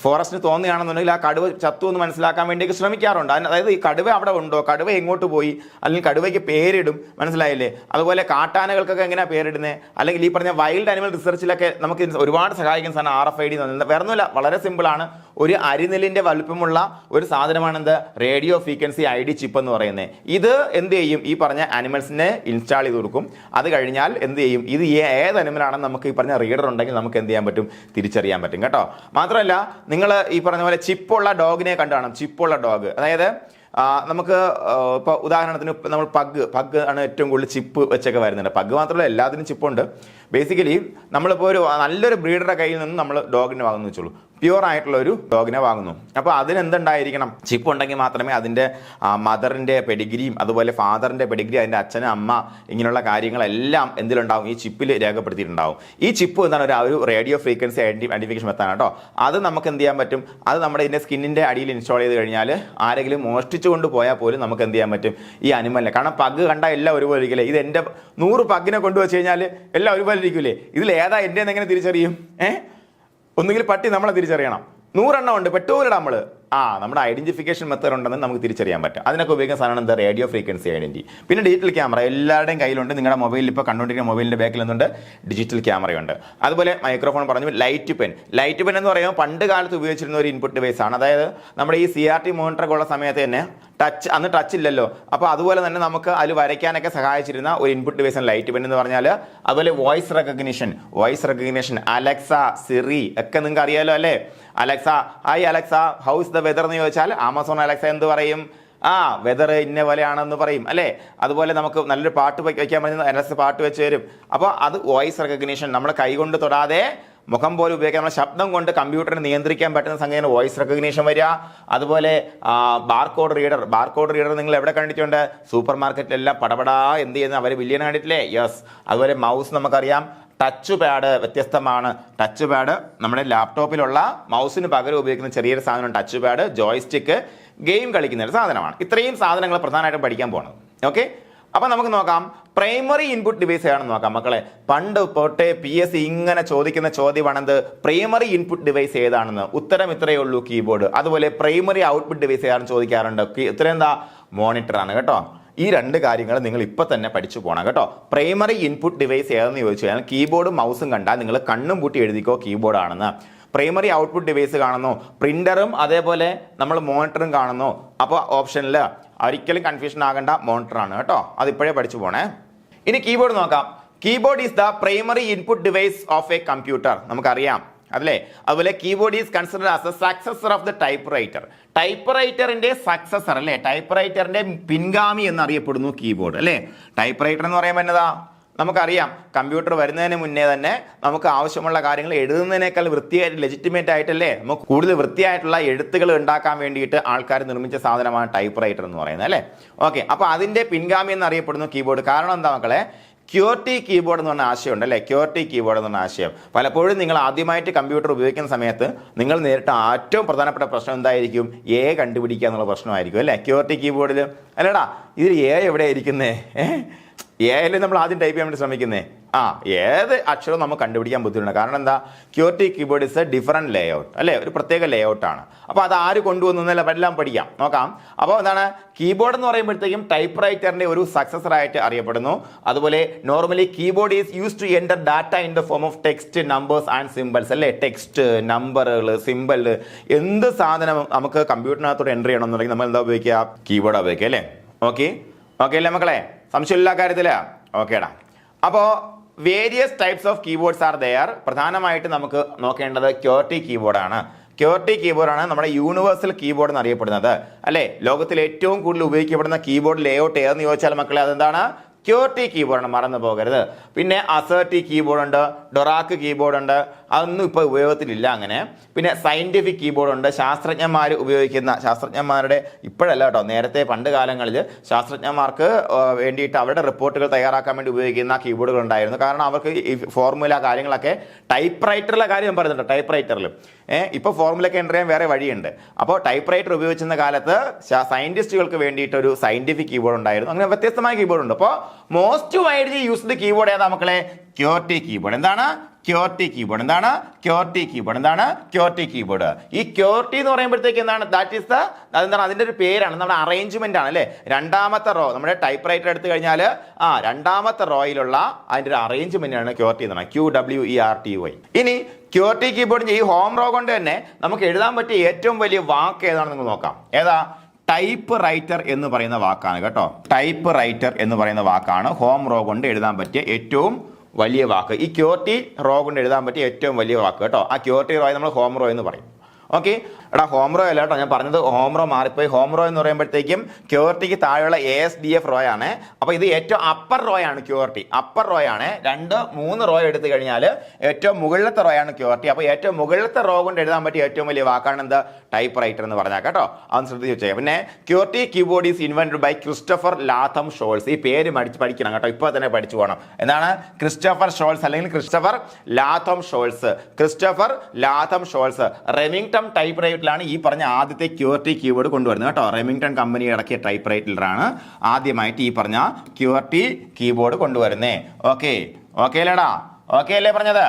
S1: ഫോറസ്റ്റിന് തോന്നുകയാണെന്നുണ്ടെങ്കിൽ ആ കടുവ ചത്തു എന്ന് മനസ്സിലാക്കാൻ വേണ്ടിയൊക്കെ ശ്രമിക്കാറുണ്ട്. അതായത് ഈ കടുവ അവിടെ ഉണ്ടോ, കടുവ എങ്ങോട്ട് പോയി, അല്ലെങ്കിൽ കടുവയ്ക്ക് പേരിടും, മനസ്സിലായില്ലേ. അതുപോലെ കാട്ടാനകൾക്കൊക്കെ എങ്ങനെയാണ് പേരിടുന്നത്, അല്ലെങ്കിൽ ഈ പറഞ്ഞ വൈൽഡ് ആനിമൽ റിസർച്ചിലൊക്കെ നമുക്ക് ഒരുപാട് സഹായിക്കുന്ന സാധനം RFID എന്ന്. വേറെ ഒന്നുമില്ല, വളരെ സിമ്പിളാണ്. ഒരു അരിനെല്ലിൻ്റെ വലുപ്പമുള്ള ഒരു സാധനമാണ് എന്ത്, റേഡിയോ ഫ്രീക്വൻസി ID ചിപ്പ് എന്ന് പറയുന്നത്. ഇത് എന്ത് ചെയ്യും, ഈ പറഞ്ഞ ആനിമൽസിനെ ഇൻസ്റ്റാൾ ചെയ്ത് കൊടുക്കും. അത് കഴിഞ്ഞാൽ എന്ത് ചെയ്യും, ഇത് ഏത് അനിമലാണെന്ന് നമുക്ക് ഈ പറഞ്ഞ റീഡർ ഉണ്ടെങ്കിൽ നമുക്ക് എന്ത് ചെയ്യാൻ പറ്റും, തിരിച്ചറിയാൻ പറ്റും കേട്ടോ. മാത്രമല്ല നിങ്ങൾ ഈ പറഞ്ഞ പോലെ ചിപ്പുള്ള ഡോഗിനെ കണ്ടു കാണും. ചിപ്പുള്ള ഡോഗ്, അതായത് നമുക്ക് ഇപ്പോൾ ഉദാഹരണത്തിന് നമ്മൾ പഗ് ആണ് ഏറ്റവും കൂടുതൽ ചിപ്പ് വെച്ചൊക്കെ വരുന്നുണ്ട്. പഗ് മാത്രമല്ല, എല്ലാത്തിനും ചിപ്പുണ്ട്. ബേസിക്കലി നമ്മളിപ്പോൾ ഒരു നല്ലൊരു ബ്രീഡറുടെ കയ്യിൽ നിന്ന് നമ്മൾ ഡോഗിനെ വാങ്ങുന്നു വെച്ചോളൂ, പ്യുവർ ആയിട്ടുള്ള ഒരു ഡോഗിനെ വാങ്ങുന്നു. അപ്പോൾ അതിനെന്തുണ്ടായിരിക്കണം, ചിപ്പ് ഉണ്ടെങ്കിൽ മാത്രമേ അതിൻ്റെ മദറിൻ്റെ പെഡിഗ്രിയും അതുപോലെ ഫാദറിൻ്റെ പെഡിഗ്രി, അതിൻ്റെ അച്ഛനും അമ്മ, ഇങ്ങനെയുള്ള കാര്യങ്ങളെല്ലാം എന്തിലുണ്ടാവും, ഈ ചിപ്പിൽ രേഖപ്പെടുത്തിയിട്ടുണ്ടാവും. ഈ ചിപ്പ് എന്താണ്, ഒരു റേഡിയോ ഫ്രീക്വൻസി ഐഡന്റിഫിക്കേഷൻ മെത്തേഡാണ് കേട്ടോ. അത് നമുക്ക് എന്ത് ചെയ്യാൻ പറ്റും, അത് നമ്മുടെ ഇതിൻ്റെ സ്കിന്നിൻ്റെ അടിയിൽ ഇൻസ്റ്റാൾ ചെയ്ത് കഴിഞ്ഞാൽ ആരെങ്കിലും മോഷ്ടിച്ചു കൊണ്ട് പോയാൽ പോലും നമുക്ക് എന്ത് ചെയ്യാൻ പറ്റും, ഈ അനിമലിനെ. കാരണം പഗ് കണ്ടാൽ എല്ലാം ഒരുപോലെ ഇരിക്കില്ലേ. ഇത് എൻ്റെ 100 പഗ്ഗിനെ കൊണ്ടുവച്ച് കഴിഞ്ഞാൽ എല്ലാം ഒരുപോലെ ഇരിക്കില്ലേ. ഇതിൽ ഏതാ എൻ്റെ എങ്ങനെ തിരിച്ചറിയും? ഒന്നുകിൽ പട്ടി നമ്മളെ തിരിച്ചറിയണം. 100 എണ്ണം ഉണ്ട്, പെട്ടൂരിടാം നമ്മൾ. നമ്മുടെ ഐഡന്റിഫിക്കേഷൻ മെത്തേഡ് ഉണ്ടെന്ന് നമുക്ക് തിരിച്ചറിയാൻ പറ്റും. അതിനൊക്കെ ഉപയോഗിക്കുന്ന സാധനമാണ് എന്താ, റേഡിയോ ഫ്രീക്വൻസി ഐഡന്റിറ്റി. പിന്നെ ഡിജിറ്റൽ ക്യാമറ എല്ലാവരുടെയും കയ്യിലുണ്ട്. നിങ്ങളുടെ മൊബൈലിൽ ഇപ്പോൾ കണ്ടുകൊണ്ടിരിക്കുന്ന മൊബൈലിൻ്റെ ബാക്കിൽ എന്തുണ്ട്, ഡിജിറ്റൽ ക്യാമറയുണ്ട്. അതുപോലെ മൈക്രോഫോൺ പറഞ്ഞു. ലൈറ്റ് പെൻ എന്ന് പറയുമ്പോൾ പണ്ട് കാലത്ത് ഉപയോഗിച്ചിരുന്ന ഒരു ഇൻപുട്ട് ഡിവൈസ് ആണ്. അതായത് നമ്മുടെ ഈ CRT മോണിറ്ററൊക്കെ ഉള്ള സമയത്ത് തന്നെ അന്ന് ടച്ച് ഇല്ലല്ലോ. അപ്പോൾ അതുപോലെ തന്നെ നമുക്ക് അതിൽ വരയ്ക്കാനൊക്കെ സഹായിച്ചിരുന്ന ഒരു ഇൻപുട്ട് ഡിവൈസാണ് ലൈറ്റ് പെൻ എന്ന് പറഞ്ഞാൽ. അതുപോലെ വോയിസ് റെക്കഗ്നിഷൻ, അലക്സ, സിറി ഒക്കെ നിങ്ങൾക്ക് അറിയാലോ അല്ലേ. Alexa, hi Alexa, house the weather എന്ന് ചോദിച്ചാൽ ആമസോൺ അലക്സ എന്ത് പറയും, വെദർ ഇന്ന പോലെയാണെന്ന് പറയും അല്ലേ. അതുപോലെ നമുക്ക് നല്ലൊരു പാട്ട് വയ്ക്കാൻ പറ്റുന്ന അലക്സ പാട്ട് വെച്ച് തരും. അപ്പോൾ അത് വോയിസ് റെക്കഗ്നിഷൻ, നമ്മുടെ കൈകൊണ്ട് തൊടാതെ മുഖം പോലെ ഉപയോഗിക്കാൻ, നമ്മുടെ ശബ്ദം കൊണ്ട് കമ്പ്യൂട്ടറിനെ നിയന്ത്രിക്കാൻ പറ്റുന്ന സംഗതിയാണ് വോയിസ് റെക്കഗ്നീഷൻ വരിക. അതുപോലെ ബാർകോഡ് റീഡർ നിങ്ങൾ എവിടെ കണ്ടിട്ടുണ്ട്, സൂപ്പർ മാർക്കറ്റിലെല്ലാം പടപടാ എന്ത് ചെയ്യുന്നത്, അവർ ബില്യൺ കണ്ടിട്ടില്ലേ. യെസ്. അതുപോലെ മൗസ് നമുക്കറിയാം, ടച്ച് പാഡ് വ്യത്യസ്തമാണ്. ടച്ച് പാഡ് നമ്മുടെ ലാപ്ടോപ്പിലുള്ള മൗസിന് പകരം ഉപയോഗിക്കുന്ന ചെറിയൊരു സാധനം ടച്ച് പാഡ്, ജോയ്സ്റ്റിക്ക്, ഗെയിം കളിക്കുന്ന ഒരു സാധനമാണ്. ഇത്രയും സാധനങ്ങൾ പ്രധാനമായിട്ടും പഠിക്കാൻ പോകുന്നത്. ഓക്കെ, അപ്പം നമുക്ക് നോക്കാം പ്രൈമറി ഇൻപുട്ട് ഡിവൈസ് ഏതാണെന്ന് നോക്കാം മക്കളെ. പണ്ട് തൊട്ടേ PSC ഇങ്ങനെ ചോദിക്കുന്ന ചോദ്യമാണെന്ത്, പ്രൈമറി ഇൻപുട്ട് ഡിവൈസ് ഏതാണെന്ന്. ഉത്തരം ഇത്രയേ ഉള്ളൂ, കീബോർഡ്. അതുപോലെ പ്രൈമറി ഔട്ട്പുട്ട് ഡിവൈസ് ഏതാണെന്ന് ചോദിക്കാറുണ്ട്. ഉത്തരം എന്താ, മോണിറ്റർ ആണ് കേട്ടോ. ഈ രണ്ട് കാര്യങ്ങൾ നിങ്ങൾ ഇപ്പം തന്നെ പഠിച്ചു പോകണം കേട്ടോ. പ്രൈമറി ഇൻപുട്ട് ഡിവൈസ് ഏതെന്ന് ചോദിച്ചു കഴിഞ്ഞാൽ കീബോർഡും മൗസും കണ്ടാൽ നിങ്ങൾ കണ്ണും പൂട്ടി എഴുതിക്കോ കീബോർഡ് ആണെന്ന്. പ്രൈമറി ഔട്ട്പുട്ട് ഡിവൈസ് കാണുന്നു, പ്രിന്ററും അതേപോലെ നമ്മൾ മോണിറ്ററും കാണുന്നു. അപ്പോൾ ഓപ്ഷനിൽ ഒരിക്കലും കൺഫ്യൂഷൻ ആകേണ്ട, മോണിറ്റർ ആണ് കേട്ടോ. അതിപ്പോഴേ പഠിച്ചു പോണേ. ഇനി കീബോർഡ് നോക്കാം. Keyboard is the primary input device of a computer, നമുക്കറിയാം അല്ലേ. അതുപോലെ keyboard is considered as a successor of the typewriter. ടൈപ്പ് റൈറ്ററിന്റെ സക്സസർ അല്ലേ, ടൈപ്പ് റൈറ്ററിന്റെ പിൻഗാമി എന്നറിയപ്പെടുന്നു കീബോർഡ് അല്ലേ. ടൈപ്പ് റൈറ്റർ എന്ന് പറയുമ്പോൾ എന്നതാ, നമുക്കറിയാം കമ്പ്യൂട്ടർ വരുന്നതിന് മുന്നേ തന്നെ നമുക്ക് ആവശ്യമുള്ള കാര്യങ്ങൾ എഴുതുന്നതിനേക്കാൾ വൃത്തിയായിട്ട് ലെജിറ്റിമേറ്റ് ആയിട്ടല്ലേ നമുക്ക് കൂടുതൽ വൃത്തിയായിട്ടുള്ള എഴുത്തുകൾ ഉണ്ടാക്കാൻ വേണ്ടിയിട്ട് ആൾക്കാർ നിർമ്മിച്ച സാധനമാണ് ടൈപ്പ് റൈറ്റർ എന്ന് പറയുന്നത് അല്ലേ. ഓക്കെ, അപ്പോൾ അതിൻ്റെ പിൻഗാമി എന്നറിയപ്പെടുന്നു കീബോർഡ്. കാരണം എന്താ മക്കളെ, ക്യൂർട്ടി കീബോർഡ് എന്ന് പറഞ്ഞ ആശയമുണ്ട് അല്ലേ. ക്യൂർട്ടി കീബോർഡ് എന്ന് പറഞ്ഞ ആശയം പലപ്പോഴും നിങ്ങൾ ആദ്യമായിട്ട് കമ്പ്യൂട്ടർ ഉപയോഗിക്കുന്ന സമയത്ത് നിങ്ങൾ നേരിട്ട ഏറ്റവും പ്രധാനപ്പെട്ട പ്രശ്നം എന്തായിരിക്കും, കണ്ടുപിടിക്കുക എന്നുള്ള പ്രശ്നമായിരിക്കും അല്ലേ. ക്യൂർട്ടി കീബോർഡിൽ അല്ലേടാ ഇതിൽ എവിടെ ഇരിക്കുന്നേ, അല്ലേ നമ്മൾ ആദ്യം ടൈപ്പ് ചെയ്യാൻ വേണ്ടി ശ്രമിക്കുന്നേ. ഏത് അക്ഷരവും നമുക്ക് കണ്ടുപിടിക്കാൻ ബുദ്ധിമുട്ടുണ്ട്. കാരണം എന്താ, QWERTY keyboard is a different layout അല്ലേ, ഒരു പ്രത്യേക ലേഔട്ടാണ്. അപ്പോൾ അത് ആര് കൊണ്ടുവന്നല്ല എല്ലാം പഠിക്കാം, നോക്കാം. അപ്പോൾ എന്താണ് കീബോർഡ് എന്ന് പറയുമ്പോഴത്തേക്കും ടൈപ്പ് റൈറ്ററിന്റെ ഒരു സക്സസർ ആയിട്ട് അറിയപ്പെടുന്നു. അതുപോലെ normally keyboard is use to enter data in the form of text, numbers and symbols അല്ലേ. ടെക്സ്റ്റ്, നമ്പറുകൾ, സിമ്പിൾ, എന്ത് സാധനം നമുക്ക് കമ്പ്യൂട്ടറിനകത്തോട് എൻ്റർ ചെയ്യണമെന്നുണ്ടെങ്കിൽ നമ്മൾ എന്താ ഉപയോഗിക്കുക, കീബോർഡ് ഉപയോഗിക്കുക അല്ലേ. ഓക്കെ അല്ലേ മക്കളെ, സംശയമില്ല കാര്യത്തില്. ഓക്കേടാ, അപ്പോൾ various types of keyboards are there. പ്രധാനമായിട്ട് നമുക്ക് നോക്കേണ്ടത് ക്യൂർട്ടി കീബോർഡാണ്. ക്യൂർട്ടി കീബോർഡാണ് നമ്മുടെ യൂണിവേഴ്സൽ കീബോർഡ് എന്ന് അറിയപ്പെടുന്നത് അല്ലേ. ലോകത്തിൽ ഏറ്റവും കൂടുതൽ ഉപയോഗിക്കപ്പെടുന്ന കീബോർഡ് ലേഔട്ട് ഏതെന്ന് ചോദിച്ചാൽ മക്കളെ അതെന്താണ്, ക്യൂർട്ടി കീബോർഡാണ്, മറന്നു പോകരുത്. പിന്നെ അസേർട്ടി കീബോർഡ് ഉണ്ട്, ഡൊറാക്ക് കീബോർഡ് ഉണ്ട്, അതൊന്നും ഇപ്പോൾ ഉപയോഗത്തിലില്ല അങ്ങനെ. പിന്നെ സയന്റിഫിക് കീബോർഡ് ഉണ്ട്, ശാസ്ത്രജ്ഞന്മാർ ഉപയോഗിക്കുന്ന, ശാസ്ത്രജ്ഞന്മാരുടെ ഇപ്പോഴല്ല കേട്ടോ, നേരത്തെ പണ്ട് കാലങ്ങളിൽ ശാസ്ത്രജ്ഞന്മാർക്ക് വേണ്ടിയിട്ട് അവരുടെ റിപ്പോർട്ടുകൾ തയ്യാറാക്കാൻ വേണ്ടി ഉപയോഗിക്കുന്ന കീബോർഡുകൾ ഉണ്ടായിരുന്നു. കാരണം അവർക്ക് ഈ ഫോർമുല കാര്യങ്ങളൊക്കെ ടൈപ്പ് റൈറ്ററിലെ കാര്യം പറയുന്നുണ്ട്. ടൈപ്പ് റൈറ്ററിൽ ഇപ്പോൾ ഫോർമുലയൊക്കെ എൻ്റർ ചെയ്യാൻ വേറെ വഴിയുണ്ട്. അപ്പോൾ ടൈപ്പ് റൈറ്റർ ഉപയോഗിച്ചിരുന്ന കാലത്ത് സയന്റിസ്റ്റുകൾക്ക് വേണ്ടിയിട്ട് ഒരു സയന്റിഫിക് കീബോർഡ് ഉണ്ടായിരുന്നു. അങ്ങനെ വ്യത്യസ്തമായ കീബോർഡ് ഉണ്ട്. അപ്പോൾ മോസ്റ്റ് വൈഡ്ലി യൂസ്ഡ് കീബോർഡ് ഏതാ മക്കളെ, ക്യൂർട്ടി കീബോർഡ്. എന്താണ് ക്യൂർട്ടി കീബോർഡ്, എന്താണ് ക്യൂർട്ടി കീബോർഡ്, എന്താണ് ക്യൂർട്ടി കീബോർഡ്. ഈ ക്യൂർട്ടി എന്ന് പറയുമ്പോഴത്തേക്ക് എന്താണ്, ദാറ്റ് ഈസ് അതെന്താണ്, അതിൻ്റെ ഒരു പേരാണ്, നമ്മുടെ അറേഞ്ച്മെന്റ് ആണ് അല്ലേ. രണ്ടാമത്തെ റോ, നമ്മുടെ ടൈപ്പ് റൈറ്റർ എടുത്തു കഴിഞ്ഞാൽ രണ്ടാമത്തെ റോയിലുള്ള അതിൻ്റെ ഒരു അറേഞ്ച്മെന്റ് ആണ് ക്യൂർട്ടി എന്ന് പറയുന്നത്, QWERTY. ഇനി ക്യൂർട്ടി കീബോർഡിന്റെ ഈ ഹോം റോ കൊണ്ട് തന്നെ നമുക്ക് എഴുതാൻ പറ്റിയ ഏറ്റവും വലിയ വാക്ക് ഏതാണെന്ന് നിങ്ങൾ നോക്കാം. ഏതാ, ടൈപ്പ് റൈറ്റർ എന്ന് പറയുന്ന വാക്കാണ് കേട്ടോ. ടൈപ്പ് റൈറ്റർ എന്ന് പറയുന്ന വാക്കാണ് ഹോം റോ കൊണ്ട് എഴുതാൻ പറ്റിയ ഏറ്റവും വലിയ വാക്ക്. ഈ ക്യൂർട്ടി റോ കൊണ്ട് എഴുതാൻ പറ്റിയ ഏറ്റവും വലിയ വാക്ക് കേട്ടോ. ആ ക്യൂർട്ടി റോ നമ്മൾ ഹോം റോ എന്ന് പറയും. ഓക്കെ എടാ, ഹോം റോ അല്ല കേട്ടോ, ഞാൻ പറഞ്ഞത് ഹോം റോ മാറിപ്പോയി. ഹോം റോ എന്ന് പറയുമ്പോഴത്തേക്കും ക്യൂർട്ടിക്ക് താഴെയുള്ള ASDF റോ ആണ്. അപ്പോൾ ഇത് ഏറ്റവും അപ്പർ റോ ആണ് ക്യൂർട്ടി, അപ്പർ റോ ആണ്. 2-3 റോ എടുത്തു കഴിഞ്ഞാൽ ഏറ്റവും മുകളിലത്തെ റോ ആണ് ക്യൂർട്ടി. അപ്പോൾ ഏറ്റവും മുകളിലത്തെ റോ കൊണ്ട് എഴുതാൻ പറ്റിയ ഏറ്റവും വലിയ വാക്കാണ് എന്താ, ടൈപ്പ് റൈറ്റർ എന്ന് പറഞ്ഞാൽ കേട്ടോ. അതൊന്ന് ശ്രദ്ധിച്ച് വെച്ചേ. പിന്നെ QWERTY keyboard is invented by Christopher Latham Sholes. ഈ പേര് പഠിക്കണം കേട്ടോ, ഇപ്പോൾ തന്നെ പഠിച്ചു പോകണം. എന്താണ് ക്രിസ്റ്റഫർ ഷോൾസ് അല്ലെങ്കിൽ Christopher Latham Sholes. Christopher Latham Sholes Remington ടൈപ്പ് റൈറ്ററിലാണ് ഈ പറഞ്ഞ ആദ്യത്തെ ക്യൂർട്ടി കീബോർഡ് കൊണ്ടുവരുന്നത് കേട്ടോ. റെമിംഗ്ടൺ കമ്പനി ഇറക്കിയ ടൈപ്പ് റൈറ്ററിലാണ് ആദ്യമായിട്ട് ഈ പറഞ്ഞ ക്യൂർട്ടി കീബോർഡ് കൊണ്ടുവരുന്നത്. ഓക്കെ അല്ലേടാ, ഓക്കെ അല്ലേ പറഞ്ഞത്,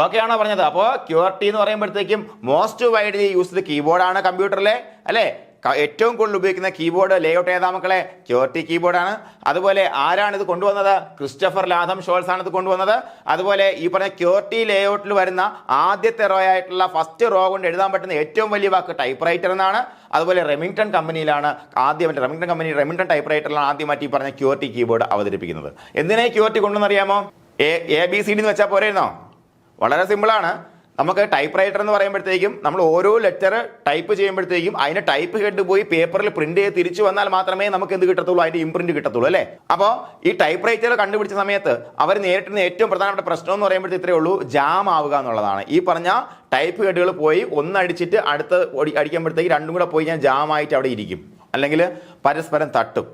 S1: ഓക്കെ ആണോ പറഞ്ഞത്. അപ്പോൾ ക്യൂർട്ടി എന്ന് പറയുമ്പോഴത്തേക്കും മോസ്റ്റ് വൈഡ്ലി യൂസ്ഡ് കീബോർഡാണ് കമ്പ്യൂട്ടറിലെ അല്ലേ. ഏറ്റവും കൂടുതൽ ഉപയോഗിക്കുന്ന കീബോർഡ് ലേഔട്ട് ഏതാ മക്കളെ, ക്യൂർട്ടി കീബോർഡാണ്. അതുപോലെ ആരാണ് ഇത് കൊണ്ടുവന്നത്, ക്രിസ്റ്റഫർ ലാഥം ഷോൾസ് ആണ് ഇത് കൊണ്ടുവന്നത്. അതുപോലെ ഈ പറഞ്ഞ ക്യൂർട്ടി ലേഔട്ടിൽ വരുന്ന ആദ്യത്തെ റോ ആയിട്ടുള്ള ഫസ്റ്റ് റോ കൊണ്ട് എഴുതാൻ പറ്റുന്ന ഏറ്റവും വലിയ വാക്ക് ടൈപ്പ് റൈറ്റർ എന്നാണ്. അതുപോലെ റെമിംഗ്ടൺ കമ്പനിയിലാണ് ആദ്യമായിട്ട്, റെമിംഗ്ടൺ ടൈപ്പ് റൈറ്ററിലാണ് ആദ്യമായിട്ട് ഈ പറഞ്ഞ ക്യൂർട്ടി കീബോർഡ് അവതരിപ്പിക്കുന്നത്. എന്തിനായി ക്യൂർട്ടി കൊണ്ടുവന്നറിയാമോ, ABCD എന്ന് വെച്ചാൽ പോരെയിരുന്നോ, വളരെ സിമ്പിളാണ്. നമുക്ക് ടൈപ്പ് റൈറ്റർ എന്ന് പറയുമ്പോഴത്തേക്കും നമ്മൾ ഓരോ ലെറ്റർ ടൈപ്പ് ചെയ്യുമ്പോഴത്തേക്കും അതിന് ടൈപ്പ് ഹെഡ് പോയി പേപ്പറിൽ പ്രിന്റ് ചെയ്ത് തിരിച്ചു വന്നാൽ മാത്രമേ നമുക്ക് എന്ത് കിട്ടത്തുള്ളൂ, അതിന്റെ ഇംപ്രിന്റ് കിട്ടത്തുള്ളൂ അല്ലേ. അപ്പോൾ ഈ ടൈപ്പ് റൈറ്റർ കണ്ടുപിടിച്ച സമയത്ത് അവർ നേരിട്ടുന്ന ഏറ്റവും പ്രധാനപ്പെട്ട പ്രശ്നം എന്ന് പറയുമ്പോഴത്തേക്ക് ഇത്രയേ ഉള്ളൂ, ജാം ആവുക എന്നുള്ളതാണ്. ഈ പറഞ്ഞ ടൈപ്പ് ഹെഡുകൾ പോയി ഒന്നടിച്ചിട്ട് അടുത്ത് അടിക്കുമ്പോഴത്തേക്ക് രണ്ടും കൂടെ പോയി ഞാൻ ജാം ആയിട്ട് അവിടെ ഇരിക്കും, അല്ലെങ്കിൽ പരസ്പരം തട്ടും.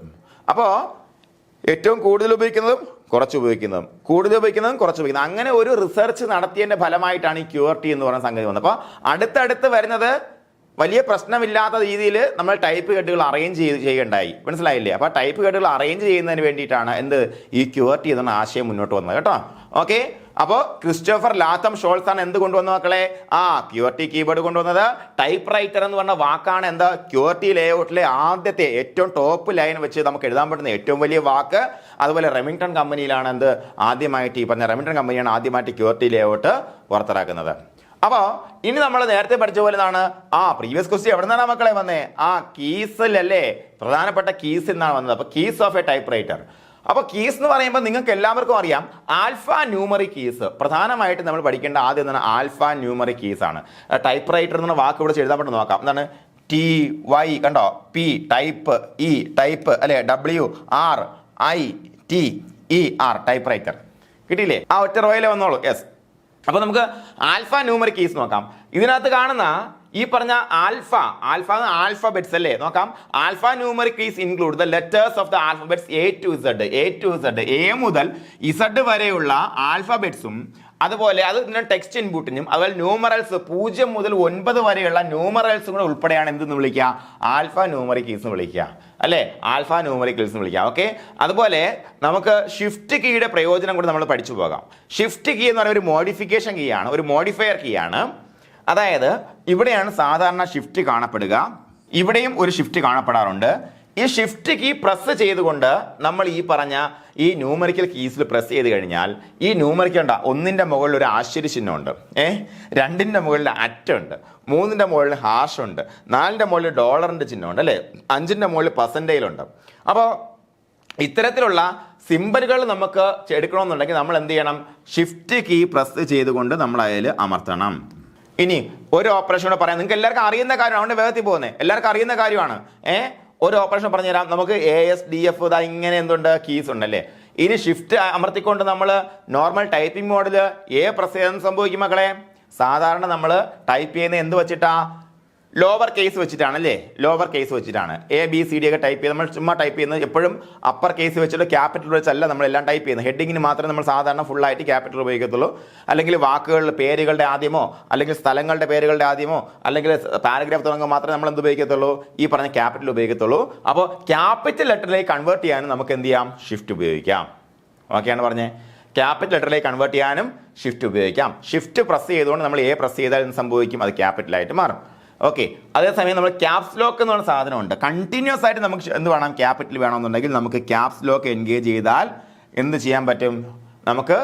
S1: അപ്പോൾ ഏറ്റവും കൂടുതൽ ഉപയോഗിക്കുന്നതും കുറച്ച് ഉപയോഗിക്കുന്നതും, കൂടുതൽ ഉപയോഗിക്കുന്നതും കുറച്ച് ഉപയോഗിക്കുന്നതും, അങ്ങനെ ഒരു റിസർച്ച് നടത്തിയതിന്റെ ഫലമായിട്ടാണ് ഈ ക്യൂർട്ടി എന്ന് പറയുന്ന സംഗതി വന്നത്. അപ്പോൾ അടുത്തടുത്ത് വരുന്നത് വലിയ പ്രശ്നമില്ലാത്ത രീതിയിൽ നമ്മൾ ടൈപ്പ് ഹെഡുകൾ അറേഞ്ച് ചെയ്യേണ്ടായി, മനസ്സിലായില്ലേ. അപ്പോൾ ടൈപ്പ് ഹെഡുകൾ അറേഞ്ച് ചെയ്യുന്നതിന് വേണ്ടിയിട്ടാണ് ഈ ക്യൂർട്ടി എന്ന ആശയം മുന്നോട്ട് വന്നത് കേട്ടോ. ഓക്കെ, അപ്പോൾ ക്രിസ്റ്റഫർ ലാഥം ഷോൾസ് ആണ് എന്ത് കൊണ്ടുവന്ന മക്കളെ, ക്യൂർട്ടി കീബോർഡ് കൊണ്ടുവന്നത്. ടൈപ്പ് റൈറ്റർ എന്ന് പറഞ്ഞ വാക്കാണ് എന്താ, ക്യൂർട്ടി ലേഔട്ടിലെ ആദ്യത്തെ ഏറ്റവും ടോപ്പ് ലൈൻ വെച്ച് നമുക്ക് എഴുതാൻ പറ്റുന്ന ഏറ്റവും വലിയ വാക്ക്. അതുപോലെ റെമിംഗ്ടൺ കമ്പനിയിലാണ് ആദ്യമായിട്ട് ഈ പറഞ്ഞ റെമിംഗ്ടൺ കമ്പനിയാണ് ആദ്യമായിട്ട് ക്യൂർട്ടി ലേഔട്ട് പുറത്തിറക്കുന്നത്. അപ്പോൾ ഇനി നമ്മൾ നേരത്തെ പഠിച്ച പോലെ പ്രീവിയസ് ക്വസ്റ്റ്യൻ എവിടെ നിന്നാണ് മക്കളെ വന്നേ, കീസിലല്ലേ, പ്രധാനപ്പെട്ട കീസിൽ നിന്നാണ് വന്നത്. അപ്പോൾ keys of A type writer. അപ്പോൾ കീസ് എന്ന് പറയുമ്പോൾ നിങ്ങൾക്ക് എല്ലാവർക്കും അറിയാം ആൽഫ ന്യൂമറിക് കീസ്. പ്രധാനമായിട്ട് നമ്മൾ പഠിക്കേണ്ട ആദ്യം എന്താണ്, ആൽഫ ന്യൂമറിക് കീസ് ആണ്. ടൈപ്പ് റൈറ്റർ എന്ന വാക്ക് ഇവിടെ എഴുതാൻ പറ്റുന്ന നോക്കാം. എന്താണ്, TY കണ്ടോ, P ടൈപ്പ്, E ടൈപ്പ് അല്ലെ, WRITER ടൈപ്പ് റൈറ്റർ. കിട്ടിയില്ലേ? ആ ഒറ്റ റോയിലെ വന്നോളൂ. യെസ്. അപ്പൊ നമുക്ക് ആൽഫ ന്യൂമറിക് കീസ് നോക്കാം. ഇതിനകത്ത് കാണുന്ന ഈ പറഞ്ഞ ആൽഫബറ്റ്സ് അല്ലേ? നോക്കാം. Alphanumeric keys include the letters of the alphabets A to Z, A മുതൽ ഇസഡ് വരെയുള്ള ആൽഫബറ്റ്സും അതുപോലെ അത് ടെക്സ്റ്റ് ഇൻപുട്ടിനും അതുപോലെ ന്യൂമറൽസ് 0 മുതൽ 9 വരെയുള്ള ന്യൂമറൽസും കൂടെ ഉൾപ്പെടെയാണ് എന്തെന്ന് വിളിക്കുക? ആൽഫ ന്യൂമറിക് കീസ് എന്ന് വിളിക്കുക അല്ലേ? ആൽഫ ന്യൂമറിക് കീസ് എന്ന് വിളിക്കുക. ഓക്കെ. അതുപോലെ നമുക്ക് ഷിഫ്റ്റ് കീയുടെ പ്രയോജനം കൂടെ നമ്മൾ പഠിച്ചു പോകാം. ഷിഫ്റ്റ് കീ എന്ന് പറയുന്ന ഒരു മോഡിഫിക്കേഷൻ കീ ആണ്, ഒരു മോഡിഫയർ കീ ആണ്. അതായത് ഇവിടെയാണ് സാധാരണ ഷിഫ്റ്റ് കാണപ്പെടുക, ഇവിടെയും ഒരു ഷിഫ്റ്റ് കാണപ്പെടാറുണ്ട്. ഈ ഷിഫ്റ്റ് കീ പ്രസ് ചെയ്തുകൊണ്ട് നമ്മൾ ഈ പറഞ്ഞ ഈ ന്യൂമറിക്കൽ കീസിൽ പ്രസ് ചെയ്ത് കഴിഞ്ഞാൽ ഈ ന്യൂമറിക്കൽ ഉണ്ട്, 1ന്റെ മുകളിൽ ഒരു ആശ്ചര്യചിഹ്നമുണ്ട്, 2ന്റെ മുകളിൽ അറ്റുണ്ട്, 3ന്റെ മുകളിൽ ഹാഷ് ഉണ്ട്, 4ന്റെ മുകളിൽ ഡോളറിന്റെ ചിഹ്നമുണ്ട് അല്ലേ, 5ന്റെ മുകളിൽ പെർസെൻറ്റേജിലുണ്ട്. അപ്പോൾ ഇത്തരത്തിലുള്ള സിമ്പലുകൾ നമുക്ക് എടുക്കണമെന്നുണ്ടെങ്കിൽ നമ്മൾ എന്ത് ചെയ്യണം? ഷിഫ്റ്റ് കീ പ്രസ് ചെയ്തുകൊണ്ട് നമ്മൾ അതിൽ അമർത്തണം. ഇനി ഒരു ഓപ്പറേഷൻ കൂടെ പറയാം, നിങ്ങൾക്ക് എല്ലാവർക്കും അറിയുന്ന കാര്യമാണ്, അതുകൊണ്ട് വേഗത്തിൽ പോകുന്നത്, എല്ലാവർക്കും അറിയുന്ന കാര്യമാണ്. ഒരു ഓപ്പറേഷൻ പറഞ്ഞുതരാം. നമുക്ക് ASDF ഇങ്ങനെ എന്തുണ്ട് കീസ് ഉണ്ടല്ലേ. ഇനി ഷിഫ്റ്റ് അമർത്തിക്കൊണ്ട് നമ്മൾ നോർമൽ ടൈപ്പിംഗ് മോഡിൽ പ്രസ് ചെയ്യാൻ സംഭവിക്കും മക്കളെ. സാധാരണ നമ്മൾ ടൈപ്പ് ചെയ്യുന്നത് എന്ത് വെച്ചിട്ടാ? ലോവർ കേസ് വെച്ചിട്ടാണ് അല്ലേ? ലോവർ കേസ് വെച്ചിട്ടാണ് ABCD ഒക്കെ ടൈപ്പ് ചെയ്ത് നമ്മൾ ചുമ്മാ ടൈപ്പ് ചെയ്യുന്നത് എപ്പോഴും അപ്പർ കേസ് വെച്ചിട്ട് ക്യാപിറ്റൽ വെച്ചല്ല നമ്മളെല്ലാം ടൈപ്പ് ചെയ്യുന്നത്. ഹെഡിങ്ങിന് മാത്രമേ നമ്മൾ സാധാരണ ഫുള്ളായിട്ട് ക്യാപിറ്റൽ ഉപയോഗിക്കത്തുള്ളൂ. അല്ലെങ്കിൽ വാക്കുകളുടെ പേരുകളുടെ ആദ്യമോ അല്ലെങ്കിൽ സ്ഥലങ്ങളുടെ പേരുകളുടെ ആദ്യമോ അല്ലെങ്കിൽ പാരഗ്രാഫ് തുടങ്ങുമ്പോൾ മാത്രമേ നമ്മൾ എന്ത് ഉപയോഗിക്കത്തുള്ളൂ? ഈ പറഞ്ഞ ക്യാപിറ്റൽ ഉപയോഗിക്കത്തുള്ളൂ. അപ്പോൾ ക്യാപിറ്റൽ ലെറ്ററിലേക്ക് കൺവേർട്ട് ചെയ്യാനും നമുക്ക് എന്ത് ചെയ്യാം? ഷിഫ്റ്റ് ഉപയോഗിക്കാം. ഓക്കെയാണ് പറഞ്ഞത്. ക്യാപിറ്റൽ ലെറ്ററിലേക്ക് കൺവേർട്ട് ചെയ്യാനും ഷിഫ്റ്റ് ഉപയോഗിക്കാം. ഷിഫ്റ്റ് പ്രസ് ചെയ്തുകൊണ്ട് നമ്മൾ പ്രസ് ചെയ്താൽ എന്ത് സംഭവിക്കും? അത് ക്യാപിറ്റലായിട്ട് മാറും. ഓക്കെ. അതേസമയം നമ്മൾ ക്യാപ്സ് ലോക്ക് എന്ന് പറഞ്ഞ സാധനമുണ്ട്. കണ്ടിന്യൂസ് ആയിട്ട് നമുക്ക് എന്ത് വേണം? ക്യാപിറ്റൽ വേണമെന്നുണ്ടെങ്കിൽ നമുക്ക് ക്യാപ്സ് ലോക്ക് എൻഗേജ് ചെയ്താൽ എന്ത് ചെയ്യാൻ പറ്റും? നമുക്ക്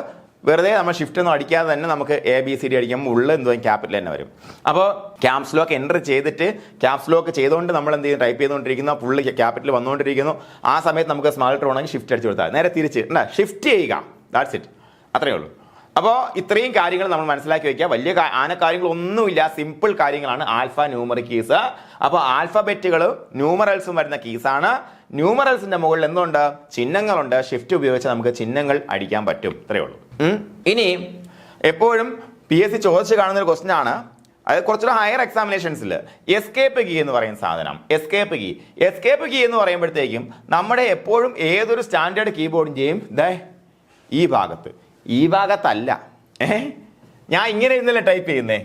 S1: വെറുതെ നമ്മൾ ഷിഫ്റ്റ് ഒന്നും അടിക്കാതെ തന്നെ നമുക്ക് ABCD അടിക്കുമ്പോൾ ഉള്ള എന്തോ ക്യാപിറ്റൽ തന്നെ വരും. അപ്പോൾ ക്യാപ്സ് ലോക്ക് എൻ്റർ ചെയ്തിട്ട് ക്യാപ്സ് ലോക്ക് ചെയ്തുകൊണ്ട് നമ്മൾ എന്ത് ചെയ്യും? ടൈപ്പ് ചെയ്തുകൊണ്ടിരിക്കുന്ന ഫുള്ള് ക്യാപിറ്റൽ വന്നുകൊണ്ടിരിക്കുന്നു. ആ സമയത്ത് നമുക്ക് സ്മാൾ ലെറ്റർ വേണമെങ്കിൽ ഷിഫ്റ്റ് അടിച്ചു കൊടുത്താൽ നേരെ തിരിച്ച് ഷിഫ്റ്റ് ചെയ്യുക. That's it. അത്രയേ ഉള്ളൂ. അപ്പോൾ ഇത്രയും കാര്യങ്ങൾ നമ്മൾ മനസ്സിലാക്കി വയ്ക്കുക. വലിയ കാര്യങ്ങളൊന്നുമില്ല, സിമ്പിൾ കാര്യങ്ങളാണ് ആൽഫ ന്യൂമറിക് കീസ്. അപ്പോൾ ആൽഫബറ്റുകളും ന്യൂമറൽസും വരുന്ന കീസാണ്. ന്യൂമറൽസിന്റെ മുകളിൽ എന്തുണ്ട്? ചിഹ്നങ്ങളുണ്ട്. ഷിഫ്റ്റ് ഉപയോഗിച്ച് നമുക്ക് ചിഹ്നങ്ങൾ അടിക്കാൻ പറ്റും. ഇത്രയേ ഉള്ളൂ. ഇനി എപ്പോഴും PSC ചോദിച്ച് കാണുന്ന ഒരു ക്വസ്റ്റ്യൻ ആണ്, അത് കുറച്ചുകൂടെ ഹയർ എക്സാമിനേഷൻസിൽ എസ്കേപ്പ് കീ എന്ന് പറയുന്ന സാധനം. എസ്കേപ്പ് കീ എന്ന് പറയുമ്പോഴത്തേക്കും നമ്മുടെ എപ്പോഴും ഏതൊരു സ്റ്റാൻഡേർഡ് കീബോർഡിൻ്റെയും ഈ ഭാഗത്തല്ല. ഞാൻ ഇങ്ങനെ ഇന്നലെ ടൈപ്പ് ചെയ്യുന്നേ,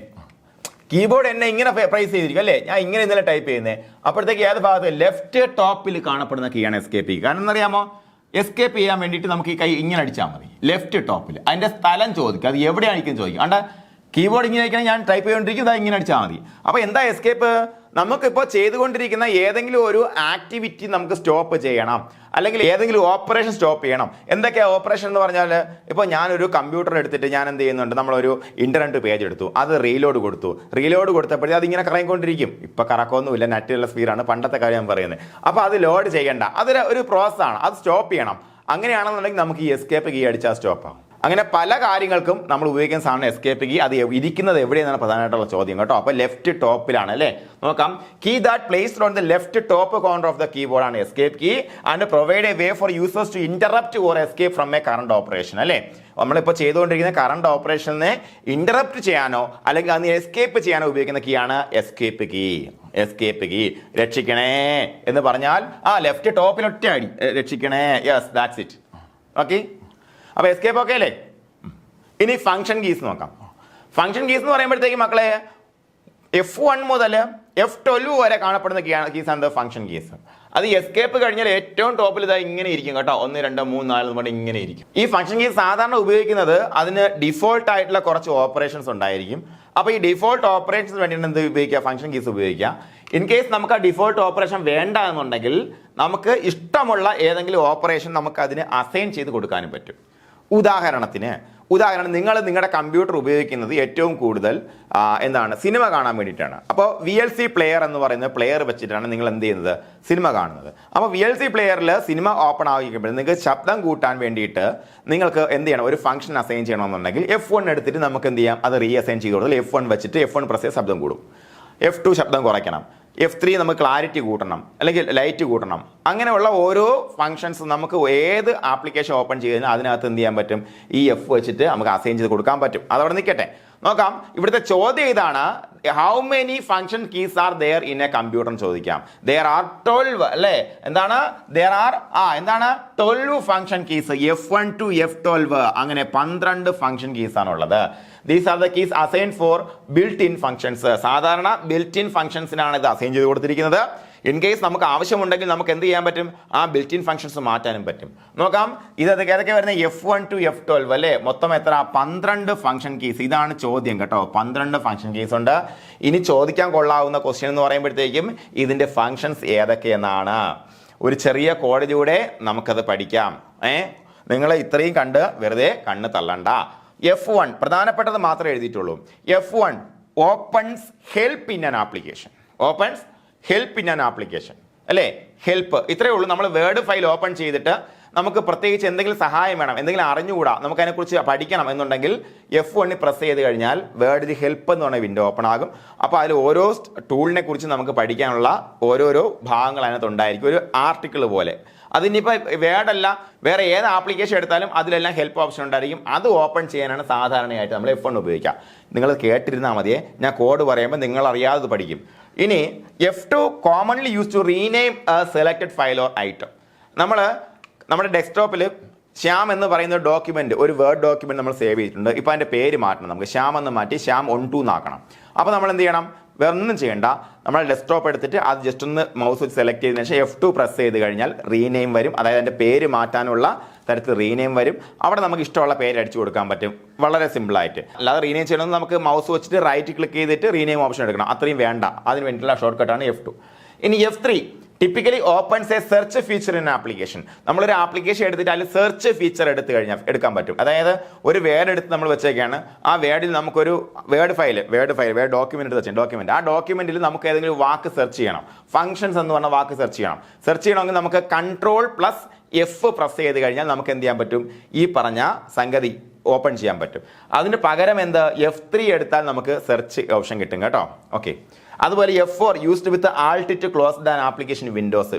S1: കീബോർഡ് എന്നെ ഇങ്ങനെ പ്രൈസ് ചെയ്തിരിക്കും അല്ലേ? ഞാൻ ഇങ്ങനെ ഇന്നലെ ടൈപ്പ് ചെയ്യുന്നേ. അപ്പോഴത്തേക്ക് ഏത് ഭാഗത്ത്? ലെഫ്റ്റ് ടോപ്പിൽ കാണപ്പെടുന്ന കീയാണ് എസ്കേപ്പ് കീ. കാരണം എന്നറിയാമോ? എസ്കേപ്പ് ചെയ്യാൻ വേണ്ടിയിട്ട് നമുക്ക് ഈ കൈ ഇങ്ങനെ അടിച്ചാൽ മതി. ലെഫ്റ്റ് ടോപ്പിൽ അതിൻ്റെ സ്ഥലം ചോദിക്കും, അത് എവിടെയായിരിക്കും ചോദിക്കും. അണ്ട കീബോർഡ് ഇങ്ങനെ ആയിരിക്കണം, ഞാൻ ടൈപ്പ് ചെയ്തുകൊണ്ടിരിക്കും, അത് ഇങ്ങനെ അടിച്ചാൽ മതി. അപ്പോൾ എന്താ എസ്കേപ്പ്? നമുക്കിപ്പോൾ ചെയ്തുകൊണ്ടിരിക്കുന്ന ഏതെങ്കിലും ഒരു ആക്ടിവിറ്റി നമുക്ക് സ്റ്റോപ്പ് ചെയ്യണം, അല്ലെങ്കിൽ ഏതെങ്കിലും ഓപ്പറേഷൻ സ്റ്റോപ്പ് ചെയ്യണം. എന്തൊക്കെയാണ് ഓപ്പറേഷൻ എന്ന് പറഞ്ഞാൽ? ഇപ്പോൾ ഞാനൊരു കമ്പ്യൂട്ടർ എടുത്തിട്ട് ഞാൻ എന്ത് ചെയ്യുന്നുണ്ട്? നമ്മളൊരു ഇൻ്റർനെറ്റ് പേജ് എടുത്തു, അത് റീലോഡ് കൊടുത്തപ്പോഴേ അതിങ്ങനെ കറങ്ങിക്കൊണ്ടിരിക്കും. ഇപ്പോൾ കറക്കമൊന്നുമില്ല, നെറ്റുള്ള സ്പീഡാണ്, പണ്ടത്തെ കാര്യം ഞാൻ പറയുന്നത്. അപ്പോൾ അത് ലോഡ് ചെയ്യേണ്ട, അതൊരു പ്രോസസ്സാണ്, അത് സ്റ്റോപ്പ് ചെയ്യണം. അങ്ങനെയാണെന്നുണ്ടെങ്കിൽ നമുക്ക് ഈ എസ്കേപ്പ് കീ അടിച്ചാൽ സ്റ്റോപ്പ് ആവും. അങ്ങനെ പല കാര്യങ്ങൾക്കും നമ്മൾ ഉപയോഗിക്കുന്ന സാധനം എസ്കേപ്പ് കീ. അത് ഇരിക്കുന്നത് എവിടെയെന്നാണ് പ്രധാനമായിട്ടുള്ള ചോദ്യം കേട്ടോ. അപ്പോൾ ലെഫ്റ്റ് ടോപ്പിലാണ് അല്ലേ? നോക്കാം. Key that placed on the left top corner of the keyboard ആണ് escape key and provide a way for users to interrupt or escape from a current operation അല്ലേ? നമ്മളിപ്പോൾ ചെയ്തുകൊണ്ടിരിക്കുന്ന കറണ്ട് ഓപ്പറേഷനെ ഇന്ററപ്റ്റ് ചെയ്യാനോ അല്ലെങ്കിൽ അതിന് എസ്കേപ്പ് ചെയ്യാനോ ഉപയോഗിക്കുന്ന കീ ആണ് എസ്കേപ്പ് കീ. രക്ഷിക്കണേ എന്ന് പറഞ്ഞാൽ ലെഫ്റ്റ് ടോപ്പിൽ ഒറ്റ അടി, രക്ഷിക്കണേ. Yes, that's it. ഓക്കെ. അപ്പോൾ എസ്കേപ്പ് ഓക്കെ അല്ലേ? ഇനി ഫംഗ്ഷൻ കീസ് നോക്കാം. ഫംഗ്ഷൻ കീസ് എന്ന് പറയുമ്പോഴത്തേക്ക് മക്കളെ F1 മുതൽ F12 വരെ കാണപ്പെടുന്ന കീസാണ് ഫംഗ്ഷൻ കീസ്. അത് എസ്കേപ്പ് കഴിഞ്ഞാൽ ഏറ്റവും ടോപ്പിൽ ഇതാ ഇങ്ങനെ ഇരിക്കും കേട്ടോ. 1 2 3 4 എന്ന് ഇങ്ങനെ ഇരിക്കും. ഈ ഫംഗ്ഷൻ കീസ് സാധാരണ ഉപയോഗിക്കുന്നത് അതിന് ഡിഫോൾട്ട് ആയിട്ടുള്ള കുറച്ച് ഓപ്പറേഷൻസ് ഉണ്ടായിരിക്കും. അപ്പോൾ ഈ ഡിഫോൾട്ട് ഓപ്പറേഷൻസ് വേണ്ടിയിട്ട് എന്ത് ഉപയോഗിക്കുക? ഫംഗ്ഷൻ കീസ് ഉപയോഗിക്കുക. ഇൻ കേസ് നമുക്ക് ആ ഡിഫോൾട്ട് ഓപ്പറേഷൻ വേണ്ട എന്നുണ്ടെങ്കിൽ നമുക്ക് ഇഷ്ടമുള്ള ഏതെങ്കിലും ഓപ്പറേഷൻ നമുക്ക് അതിന് അസൈൻ ചെയ്ത് കൊടുക്കാനും പറ്റും. ഉദാഹരണം നിങ്ങൾ നിങ്ങളുടെ കമ്പ്യൂട്ടർ ഉപയോഗിക്കുന്നത് ഏറ്റവും കൂടുതൽ സിനിമ കാണാൻ വേണ്ടിയിട്ടാണ്. അപ്പോൾ VLC പ്ലെയർ എന്ന് പറയുന്ന പ്ലെയർ വെച്ചിട്ടാണ് നിങ്ങൾ എന്ത് ചെയ്യുന്നത്? സിനിമ കാണുന്നത്. അപ്പോൾ VLC പ്ലെയറിൽ സിനിമ ഓപ്പൺ ആയിരിക്കുമ്പോൾ നിങ്ങൾക്ക് ശബ്ദം കൂട്ടാൻ വേണ്ടിയിട്ട് നിങ്ങൾക്ക് എന്ത് ചെയ്യണം? ഒരു ഫംഗ്ഷൻ അസൈൻ ചെയ്യണമെന്നുണ്ടെങ്കിൽ F1 എടുത്തിട്ട് നമുക്ക് എന്ത് ചെയ്യാം? അത് റീഅസൈൻ ചെയ്ത് കൊടുത്താൽ F1 വെച്ചിട്ട് F1 പ്രസ് ചെയ്ത് ശബ്ദം കൂടും, F2 ശബ്ദം കുറയ്ക്കണം, F3 നമുക്ക് ക്ലാരിറ്റി കൂട്ടണം, അല്ലെങ്കിൽ ലൈറ്റ് കൂട്ടണം. അങ്ങനെയുള്ള ഓരോ ഫങ്ഷൻസ് നമുക്ക് ഏത് ആപ്ലിക്കേഷൻ ഓപ്പൺ ചെയ്തതിന് അതിനകത്ത് എന്ത് ചെയ്യാൻ പറ്റും, ഈ F വെച്ചിട്ട് നമുക്ക് അസൈൻ ചെയ്ത് കൊടുക്കാൻ പറ്റും. അതവിടെ നിൽക്കട്ടെ, നോക്കാം. ഇവിടുത്തെ ചോദ്യം ഇതാണ്, how many function keys are there in a computer എന്ന് ചോദിക്കാം. ദെയർ ആർ 12 അല്ലേ, എന്താണ് ദെയർ ആർ എന്താണ് 12 function keys, F1 to F12, അങ്ങനെ 12 ഫങ്ഷൻ കീസ് ആണുള്ളത്. These are the keys assigned for built-in functions. സാധാരണ built-in functionsനാണ് ഇത് അസൈൻ ചെയ്ത് കൊടുത്തിരിക്കുന്നത്. ഇൻ കേസ് നമുക്ക് ആവശ്യമുണ്ടെങ്കിൽ നമുക്ക് എന്ത് ചെയ്യാൻ പറ്റും, ആ ബിൽറ്റ് ഇൻ ഫംഗ്ഷൻസ് മാറ്റാനും പറ്റും. നോക്കാം, ഏതൊക്കെ വരുന്നത് F1 to F12 അല്ലേ, മൊത്തം എത്ര, 12 ഫംഗ്ഷൻ കീസ്. ഇതാണ് ചോദ്യം കേട്ടോ, 12 ഫംഗ്ഷൻ കീസ് ഉണ്ട്. ഇനി ചോദിക്കാൻ കൊള്ളാവുന്ന ക്വസ്റ്റ്യൻ എന്ന് പറയുമ്പോഴത്തേക്കും ഇതിന്റെ ഫംഗ്ഷൻസ് ഏതൊക്കെയെന്നാണ്. ഒരു ചെറിയ കോഡിലൂടെ നമുക്കത് പഠിക്കാം. നിങ്ങൾ ഇത്രയും കണ്ട് വെറുതെ കണ്ണ് തള്ളണ്ട. F1 പ്രധാനപ്പെട്ടത് മാത്രമേ എഴുതിയിട്ടുള്ളൂ. F1 opens help in an application, opens help in an application അല്ലേ, ഹെൽപ്പ് ഇത്രയേ ഉള്ളൂ. നമ്മൾ വേർഡ് ഫയൽ ഓപ്പൺ ചെയ്തിട്ട് നമുക്ക് പ്രത്യേകിച്ച് എന്തെങ്കിലും സഹായം വേണം, എന്തെങ്കിലും അറിഞ്ഞുകൂടാ, നമുക്ക് അതിനെക്കുറിച്ച് പഠിക്കണം എന്നുണ്ടെങ്കിൽ F1 പ്രസ് ചെയ്ത് കഴിഞ്ഞാൽ വേർഡിൽ ഹെൽപ്പ് എന്ന് പറഞ്ഞ വിൻഡോ ഓപ്പൺ ആകും. അപ്പോൾ അതിൽ ഓരോ ടൂളിനെ കുറിച്ച് നമുക്ക് പഠിക്കാനുള്ള ഓരോരോ ഭാഗങ്ങൾ അതിനകത്ത് ഉണ്ടായിരിക്കും, ഒരു ആർട്ടിക്കിൾ പോലെ. അതിനിപ്പോൾ വേർഡല്ല, വേറെ ഏത് ആപ്ലിക്കേഷൻ എടുത്താലും അതിലെല്ലാം ഹെൽപ്പ് ഓപ്ഷൻ ഉണ്ടായിരിക്കും. അത് ഓപ്പൺ ചെയ്യാനാണ് സാധാരണയായിട്ട് നമ്മൾ F1 ഉപയോഗിക്കുക. നിങ്ങൾ കേട്ടിരുന്നാൽ മതിയെ, ഞാൻ കോഡ് പറയുമ്പോൾ നിങ്ങൾ അറിയാതെ പഠിക്കും. ഇനി F2 commonly use to rename a selected file or item. നമ്മുടെ ഡെസ്ക്ടോപ്പിൽ ശ്യാം എന്ന് പറയുന്ന ഡോക്യുമെന്റ്, ഒരു വേർഡ് ഡോക്യുമെന്റ് നമ്മൾ സേവ് ചെയ്തിട്ടുണ്ട്. ഇപ്പം അതിന്റെ പേര് മാറ്റണം, നമുക്ക് ശ്യാം എന്ന് മാറ്റി ശ്യാം 1 2 എന്നാക്കണം. അപ്പോൾ നമ്മൾ എന്ത് ചെയ്യണം, വേറെ ഒന്നും ചെയ്യണ്ട, നമ്മൾ ഡെസ്ക്ടോപ്പ് എടുത്തിട്ട് അത് ജസ്റ്റ് ഒന്ന് മൗസ് വെച്ച് സെലക്ട് ചെയ്തതിനു ശേഷം F2 പ്രസ് ചെയ്ത് കഴിഞ്ഞാൽ റീനെയിം വരും. അതായത് അതിന്റെ പേര് മാറ്റാനുള്ള തരത്തിൽ റീനെയിം വരും. അവിടെ നമുക്ക് ഇഷ്ടമുള്ള പേര് അടിച്ചു കൊടുക്കാൻ പറ്റും, വളരെ സിമ്പിൾ ആയിട്ട്. അല്ലാതെ റീനെയിം ചെയ്യണമെന്ന് നമുക്ക് മൗസ് വെച്ചിട്ട് റൈറ്റ് ക്ലിക്ക് ചെയ്തിട്ട് റീനെയിം ഓപ്ഷൻ എടുക്കണം, അത്രയും വേണ്ട. അതിന് വേണ്ടിയിട്ടുള്ള ഷോർട്ട് കട്ടാണ് F2. ഇനി F3 typically opens A search feature in application. നമ്മളൊരു ആപ്ലിക്കേഷൻ എടുത്തിട്ട് അതിൽ സെർച്ച് ഫീച്ചർ എടുക്കാൻ പറ്റും. അതായത് ഒരു വേർഡ് എടുത്ത് നമ്മൾ വെച്ചേക്കാണ്, ആ വേർഡിൽ നമുക്കൊരു വേർഡ് ഡോക്യുമെന്റ് എടുത്ത് വെച്ചാൽ ഡോക്യുമെന്റ്, ആ ഡോക്യുമെന്റിൽ നമുക്ക് ഏതെങ്കിലും വാക്ക് സെർച്ച് ചെയ്യണം, ഫംഗ്ഷൻസ് എന്ന് പറഞ്ഞ വാക്ക് സെർച്ച് ചെയ്യണമെങ്കിൽ നമുക്ക് Ctrl+F പ്രസ് ചെയ്ത് കഴിഞ്ഞാൽ നമുക്ക് എന്ത് ചെയ്യാൻ പറ്റും, ഈ പറഞ്ഞ സംഗതി ഓപ്പൺ ചെയ്യാൻ പറ്റും. അതിന് പകരം F3 എടുത്താൽ നമുക്ക് സെർച്ച് ഓപ്ഷൻ കിട്ടും കേട്ടോ. ഓക്കെ, അതുപോലെ F4 used with alt to close than application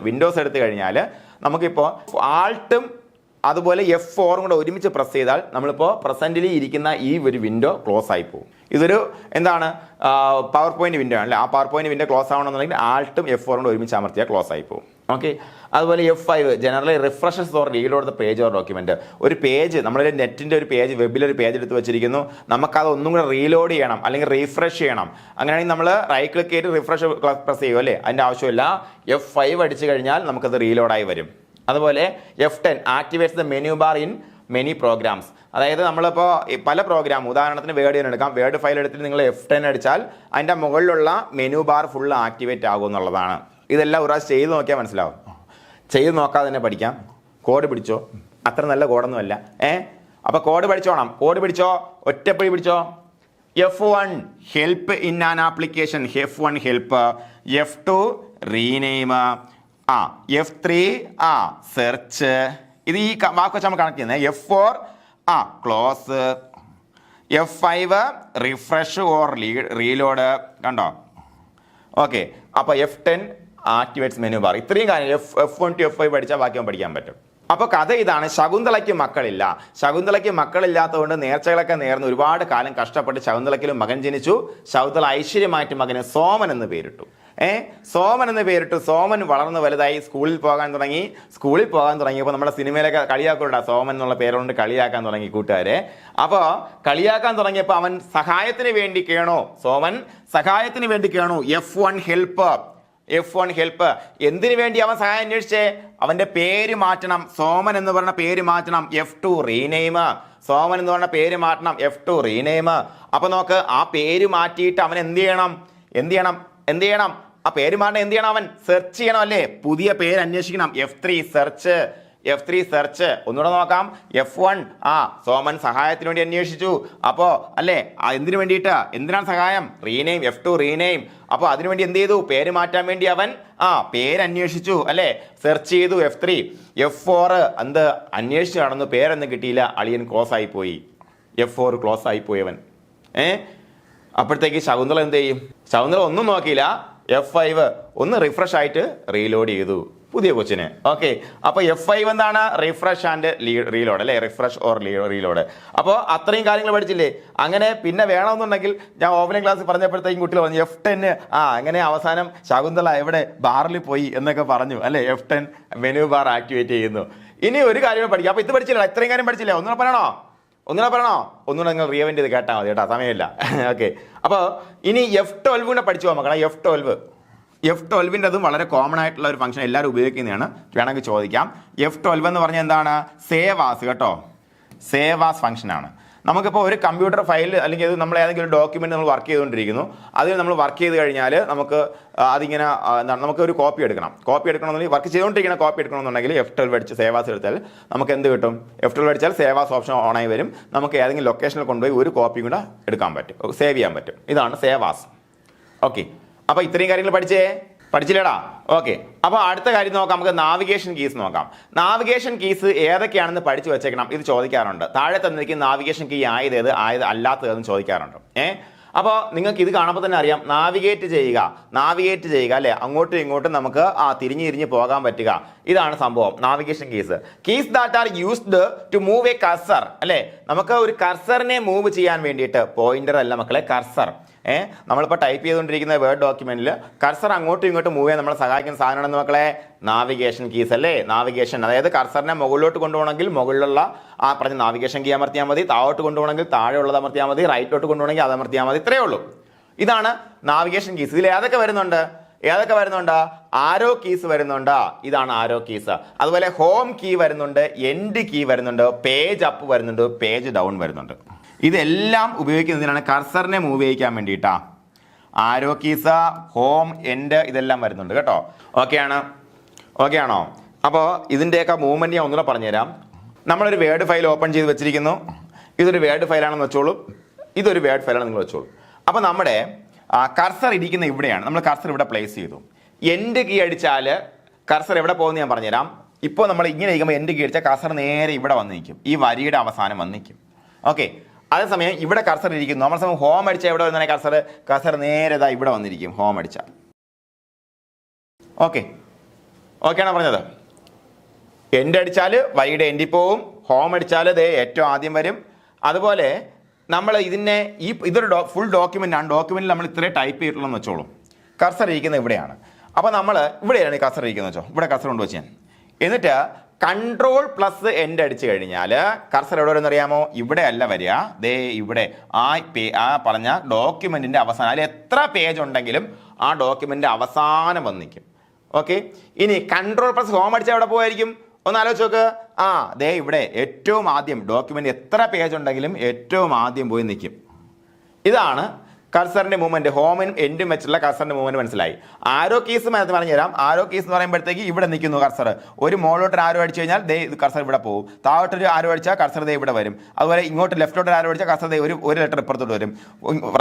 S1: windows എടുത്തു കഴിഞ്ഞാൽ നമുക്കിപ്പോൾ ആൾട്ടും അതുപോലെ F4 കൂടെ ഒരുമിച്ച് പ്രസ് ചെയ്താൽ നമ്മളിപ്പോൾ പ്രസന്റിൽ ഇരിക്കുന്ന ഈ ഒരു വിൻഡോ ക്ലോസ് ആയി പോകും. ഇതൊരു പവർ പോയിന്റ് വിൻഡോ ആണല്ലേ, ആ പവർ പോയിന്റ് വിൻഡോ ക്ലോസ് ആവണമെന്നുണ്ടെങ്കിൽ ആൾട്ടും F4 കൂടെ ഒരുമിച്ച് അമർത്തിയാൽ ക്ലോസ് ആയി പോകും. ഓക്കെ, അതുപോലെ F5 generally refreshes or reload the page or document. ഒരു പേജ്, നമ്മളൊരു നെറ്റിന്റെ ഒരു പേജ്, വെബിലൊരു പേജ് എടുത്ത് വെച്ചിരിക്കുന്നു, നമുക്കത് ഒന്നും കൂടെ റീലോഡ് ചെയ്യണം അല്ലെങ്കിൽ റീഫ്രഷ് ചെയ്യണം. അങ്ങനെയാണെങ്കിൽ നമ്മൾ റൈറ്റ് ക്ലിക്ക് ചെയ്ത് റിഫ്രഷ് പ്രസ് ചെയ്യും അല്ലേ, അതിന്റെ ആവശ്യമില്ല. F5 അടിച്ചു കഴിഞ്ഞാൽ നമുക്കത് റീലോഡായി വരും. അതുപോലെ F10 activates the menu bar in many programs. അതായത് നമ്മളിപ്പോൾ പല പ്രോഗ്രാം, ഉദാഹരണത്തിന് വേർഡ് എടുക്കാം, വേർഡ് ഫയൽ എടുത്തിട്ട് നിങ്ങൾ F10 അടിച്ചാൽ അതിൻ്റെ മുകളിലുള്ള മെനു ബാർ ഫുള്ള് ആക്ടിവേറ്റ് ആകും എന്നുള്ളതാണ്. ഇതെല്ലാം ഒരു പ്രാവശ്യം ചെയ്ത് നോക്കിയാൽ മനസ്സിലാവും. ചെയ്ത് നോക്കാതെ തന്നെ പഠിക്കാം. കോഡ് പിടിച്ചോ, അത്ര നല്ല കോഡൊന്നുമല്ല. അപ്പോൾ കോഡ് പിടിച്ചോ, ഒറ്റപ്പടി പിടിച്ചോ. F1 help in an application, F1 help. F2 rename. F3 search. ഇത് ഈ വാക്ക് വെച്ച് നമ്മൾ കണക്ട് ചെയ്യുന്നത്. F4 close. F5 refresh or reload. കണ്ടോ? ഓക്കെ, അപ്പോൾ F10 ആക്ടിവേറ്റ്സ് മെനു ബാർ. ഇത്രയും കാര്യം F1 to F5 പഠിച്ചാൽ ബാക്കി പഠിക്കാൻ പറ്റും. അപ്പോൾ കഥ ഇതാണ്. ശകുന്തളയ്ക്ക് മക്കളില്ല. ശകുന്തളയ്ക്ക് മക്കളില്ലാത്തതുകൊണ്ട് നേർച്ചകളൊക്കെ നേർന്ന് ഒരുപാട് കാലം കഷ്ടപ്പെട്ട് ശകുന്തളയ്ക്കിലും മകൻ ജനിച്ചു. ശകുന്തള ഐശ്വര്യമായിട്ട് മകന് സോമൻ എന്ന് പേരിട്ടു. സോമൻ വളർന്ന് വലുതായി സ്കൂളിൽ പോകാൻ തുടങ്ങിയപ്പോൾ നമ്മുടെ സിനിമയിലൊക്കെ കളിയാക്കൂടാ, സോമൻ എന്നുള്ള പേരുകൊണ്ട് കളിയാക്കാൻ തുടങ്ങി കൂട്ടുകാരെ. അപ്പോൾ കളിയാക്കാൻ തുടങ്ങിയപ്പോൾ അവൻ സഹായത്തിന് വേണ്ടി കേണു F1 ഹെൽപ്പ്. എന്തിനു വേണ്ടി അവൻ സഹായം അന്വേഷിച്ചേ? അവന്റെ പേര് മാറ്റണം, സോമൻ എന്ന് പറഞ്ഞ പേര് മാറ്റണം. F2 rename. സോമൻ എന്ന് പറഞ്ഞ പേര് മാറ്റണം, F2 റീനെയിം. അപ്പൊ നോക്ക്, ആ പേര് മാറ്റിയിട്ട് അവൻ എന്ത് ചെയ്യണം? ആ പേര് മാറ്റണം, എന്ത് ചെയ്യണം? അവൻ സെർച്ച് ചെയ്യണം അല്ലേ, പുതിയ പേര് അന്വേഷിക്കണം. F3 search. ഒന്നുകൂടെ നോക്കാം. F1 സോമൻ സഹായത്തിന് വേണ്ടി അന്വേഷിച്ചു. അപ്പോ അല്ലേ, എന്തിനു വേണ്ടിയിട്ട്, എന്തിനാണ് സഹായം? റീനെയിം. F2 rename. അപ്പൊ അതിനുവേണ്ടി എന്ത് ചെയ്തു? പേര് മാറ്റാൻ വേണ്ടി അവൻ പേര് അന്വേഷിച്ചു അല്ലേ, സെർച്ച് ചെയ്തു. F4 അന്വേഷിച്ചു നടന്നു, പേരൊന്നും കിട്ടിയില്ല, അളിയൻ ക്ലോസ് ആയി പോയി. F4 ക്ലോസ് ആയി പോയി അവൻ. അപ്പോഴത്തേക്ക് ശകുന്തള എന്ത് ചെയ്യും? ശകുന്തള ഒന്നും നോക്കിയില്ല, F5 ഒന്ന് റിഫ്രഷ് ആയിട്ട് റീലോഡ് ചെയ്തു പുതിയ ക്വസ്റ്റിന്. ഓക്കെ, അപ്പോൾ F5 എന്താണ്? റിഫ്രഷ് ആൻഡ് റീലോഡ് അല്ലേ, റിഫ്രഷ് ഓർ റീലോഡ്. അപ്പോൾ അത്രയും കാര്യങ്ങൾ പഠിച്ചില്ലേ? അങ്ങനെ പിന്നെ വേണമെന്നുണ്ടെങ്കിൽ ഞാൻ ഓഫ്ലൈൻ ക്ലാസ് പറഞ്ഞപ്പോഴത്തേക്കും കുട്ടികൾ പറഞ്ഞു F10 അങ്ങനെ അവസാനം ശകുന്തള എവിടെ ബാറിൽ പോയി എന്നൊക്കെ പറഞ്ഞു അല്ലേ, F10 മെനു ബാർ ആക്ടിവേറ്റ് ചെയ്യുന്നു. ഇനി ഒരു കാര്യം പഠിക്കാം. അപ്പോൾ ഇത് പഠിച്ചില്ല, ഇത്രയും കാര്യം പഠിച്ചില്ല. ഒന്നുകൂടെ പറയണോ? ഒന്നുകൂടെ നിങ്ങൾ റീവെന്റ് ചെയ്ത് കേട്ടാൽ മതി കേട്ടോ, സമയമില്ല. ഓക്കെ, അപ്പോൾ ഇനി F12 കൂടെ പഠിച്ചു പോകാം മക്കളെ. F12 അതും വളരെ കോമൺ ആയിട്ടുള്ള ഒരു ഫംഗ്ഷൻ, എല്ലാവരും ഉപയോഗിക്കുന്നതാണ്, വേണമെങ്കിൽ ചോദിക്കാം. F12 എന്ന് പറഞ്ഞാൽ എന്താണ്? സേവ് ആസ് കേട്ടോ, സേവ് ആസ് ഫംഗ്ഷനാണ്. നമുക്കിപ്പോൾ ഒരു കമ്പ്യൂട്ടർ ഫയൽ അല്ലെങ്കിൽ അത് നമ്മൾ ഏതെങ്കിലും ഒരു ഡോക്യുമെന്റ് നമ്മൾ വർക്ക് ചെയ്തുകൊണ്ടിരിക്കുന്നു, അതിൽ നമ്മൾ വർക്ക് ചെയ്ത് കഴിഞ്ഞാൽ നമുക്ക് അതിങ്ങനെ എന്താണ്, നമുക്കൊരു കോപ്പി എടുക്കണമെന്നുണ്ടെങ്കിൽ വർക്ക് ചെയ്തുകൊണ്ടിരിക്കുന്ന കോപ്പി എടുക്കണമെന്നുണ്ടെങ്കിൽ F12 അടിച്ച് സേവ് ആസ് എടുത്താൽ നമുക്ക് എന്ത് കിട്ടും? F12 അടിച്ചാൽ സേവ് ആസ് ഓപ്ഷൻ ഓണായി വരും. നമുക്ക് ഏതെങ്കിലും ലൊക്കേഷനിൽ കൊണ്ടുപോയി ഒരു കോപ്പി കൂടെ എടുക്കാൻ പറ്റും, സേവ് ചെയ്യാൻ പറ്റും. ഇതാണ് സേവ് ആസ്. ഓക്കെ, അപ്പോൾ ഇത്രയും കാര്യങ്ങൾ പഠിച്ചില്ലേടാ? ഓക്കെ, അപ്പോൾ അടുത്ത കാര്യം നോക്കാം. നമുക്ക് നാവിഗേഷൻ കീസ് നോക്കാം. നാവിഗേഷൻ കീസ് ഏതൊക്കെയാണെന്ന് പഠിച്ചു വെച്ചേക്കണം. ഇത് ചോദിക്കാറുണ്ട്. താഴെ തന്നിരിക്കുന്ന നാവിഗേഷൻ കീ ആയത് അല്ലാത്തതെന്ന് ചോദിക്കാറുണ്ട്. അപ്പോൾ നിങ്ങൾക്ക് ഇത് കാണുമ്പോൾ തന്നെ അറിയാം, നാവിഗേറ്റ് ചെയ്യുക അല്ലേ, അങ്ങോട്ടും ഇങ്ങോട്ടും നമുക്ക് തിരിഞ്ഞ് പോകാൻ പറ്റുക. ഇതാണ് സംഭവം navigation keys that are used to move a cursor അല്ലേ. നമുക്ക് ഒരു കർസറിനെ മൂവ് ചെയ്യാൻ വേണ്ടിയിട്ട്, പോയിന്റർ അല്ല മക്കളെ, കർസർ. നമ്മളിപ്പോൾ ടൈപ്പ് ചെയ്തുകൊണ്ടിരിക്കുന്ന വേർഡ് ഡോക്യുമെന്റിൽ കർസർ അങ്ങോട്ടും ഇങ്ങോട്ടും മൂവ് ചെയ്യാൻ നമ്മളെ സഹായിക്കുന്ന സാധനമാണെന്ന് മക്കളെ നാവിഗേഷൻ കീസ് അല്ലേ. നാവിഗേഷൻ അതായത് കർസറിനെ മുകളിലോട്ട് കൊണ്ടുപോകണമെങ്കിൽ മുകളിലുള്ള പറഞ്ഞ നാവിഗേഷൻ കീ അമർത്തിയാൽ മതി, താഴോട്ട് കൊണ്ടുപോകണമെങ്കിൽ താഴെയുള്ളത് അമർത്തിയാൽ മതി, റൈറ്റിലോട്ട് കൊണ്ടുപോകണമെങ്കിൽ അത് അമർത്തിയാൽ മതി. ഇത്രയേ ഉള്ളൂ. ഇതാണ് നാവിഗേഷൻ കീസ്. ഇതിൽ ഏതൊക്കെ വരുന്നുണ്ട്? ആരോ കീസ് വരുന്നുണ്ട്. ഇതാണ് ആരോ കീസ്. അതുപോലെ ഹോം കീ വരുന്നുണ്ട്, എൻഡ് കീ വരുന്നുണ്ട്, പേജ് അപ്പ് വരുന്നുണ്ട്, പേജ് ഡൗൺ വരുന്നുണ്ട്. ഇതെല്ലാം ഉപയോഗിക്കുന്നതിനാണ് കർസറിനെ മൂവ് ചെയ്യിക്കാൻ വേണ്ടിയിട്ടാ. ആരോ കീസ്, ഹോം, എൻഡ് ഇതെല്ലാം വരുന്നുണ്ട് കേട്ടോ. ഓക്കെ ആണോ? അപ്പോൾ ഇതിൻ്റെയൊക്കെ മൂവ്മെന്റ് ഞാൻ ഒന്നുകൂടെ പറഞ്ഞുതരാം. നമ്മളൊരു വേർഡ് ഫയൽ ഓപ്പൺ ചെയ്ത് വെച്ചിരിക്കുന്നു. ഇതൊരു വേർഡ് ഫയലാണെന്ന് വെച്ചോളൂ. ഇതൊരു വേർഡ് ഫയലാണ് നിങ്ങൾ വെച്ചോളൂ. അപ്പോൾ നമ്മുടെ കർസർ ഇരിക്കുന്ന ഇവിടെയാണ്. നമ്മൾ കർസർ ഇവിടെ പ്ലേസ് ചെയ്തു. എൻഡ് കീ അടിച്ചാൽ കർസർ എവിടെ പോകുമെന്ന് ഞാൻ പറഞ്ഞുതരാം. ഇപ്പോൾ നമ്മൾ ഇങ്ങനെ ഇരിക്കുമ്പോൾ എൻഡ് കീ അടിച്ചാൽ കർസർ നേരെ ഇവിടെ വന്നിരിക്കും, ഈ വരിയുടെ അവസാനം വന്നിരിക്കും. ഓക്കെ, അതേസമയം ഇവിടെ കർസർ ഇരിക്കുന്നു. നമ്മൾ സമയം ഹോം അടിച്ചാൽ എവിടെ വരുന്ന കർസർ നേരെ ഇവിടെ വന്നിരിക്കും, ഹോം അടിച്ചാൽ. ഓക്കെയാണോ പറഞ്ഞത്? എൻഡ് അടിച്ചാൽ വരിയുടെ എൻഡിൽ പോവും, ഹോം അടിച്ചാൽ ഏറ്റവും ആദ്യം വരും. അതുപോലെ നമ്മൾ ഇതൊരു ഫുൾ ഡോക്യുമെന്റ് ആണ്. ഡോക്യുമെന്റിൽ നമ്മൾ ഇത്രയും ടൈപ്പ് ചെയ്തിട്ടുള്ളതെന്ന് വെച്ചോളൂ. കർസർ ഇരിക്കുന്നത് ഇവിടെയാണ്. അപ്പോൾ നമ്മൾ ഇവിടെയാണ് ഈ കർസർ ഇരിക്കുന്നത് വെച്ചോ. ഇവിടെ കർസർ കൊണ്ട് വെച്ചാൽ എന്നിട്ട് കൺട്രോൾ പ്ലസ് എൻഡ് അടിച്ചു കഴിഞ്ഞാൽ കർസർ എവിടെ വരുമെന്ന് അറിയാമോ? ഇവിടെ അല്ല വരിക, ഇവിടെ ആ പറഞ്ഞ ഡോക്യുമെന്റിന്റെ അവസാനം, അതിൽ എത്ര പേജ് ഉണ്ടെങ്കിലും ആ ഡോക്യുമെന്റിന്റെ അവസാനം വന്നിരിക്കും. ഓക്കെ, ഇനി കൺട്രോൾ പ്ലസ് ഹോം അടിച്ചാൽ എവിടെ പോയിരിക്കും? ഒന്ന് ആലോചിച്ച് നോക്ക്. ഇവിടെ ഏറ്റവും ആദ്യം ഡോക്യുമെന്റ് എത്ര പേജ് ഉണ്ടെങ്കിലും ഏറ്റവും ആദ്യം പോയി നിൽക്കും. ഇതാണ് കർസറിന്റെ മൂവ്മെന്റ്. ഹോമിനും എൻഡും വെച്ചുള്ള കർസറിന്റെ മൂവ്മെന്റ് മനസ്സിലായി. ആരോ കീസ് പറഞ്ഞുതരാം. ആരോ കീസ് എന്ന് പറയുമ്പോഴത്തേക്ക് ഇവിടെ നിൽക്കുന്നു കർസർ. ഒരു മുകളിലോട്ട് ആരോ അടിച്ചു കഴിഞ്ഞാൽ കർസർ ഇവിടെ പോകും. താഴോട്ടൊരു ആരോ അടിച്ചാൽ കർസർ ഇവിടെ വരും. അതുപോലെ ഇങ്ങോട്ട് ലെഫ്റ്റിലോട്ട് ആരോ അടിച്ചാൽ കർസർ ഒരു ലെറ്റർ ഇപ്പുറത്തോട്ട് വരും.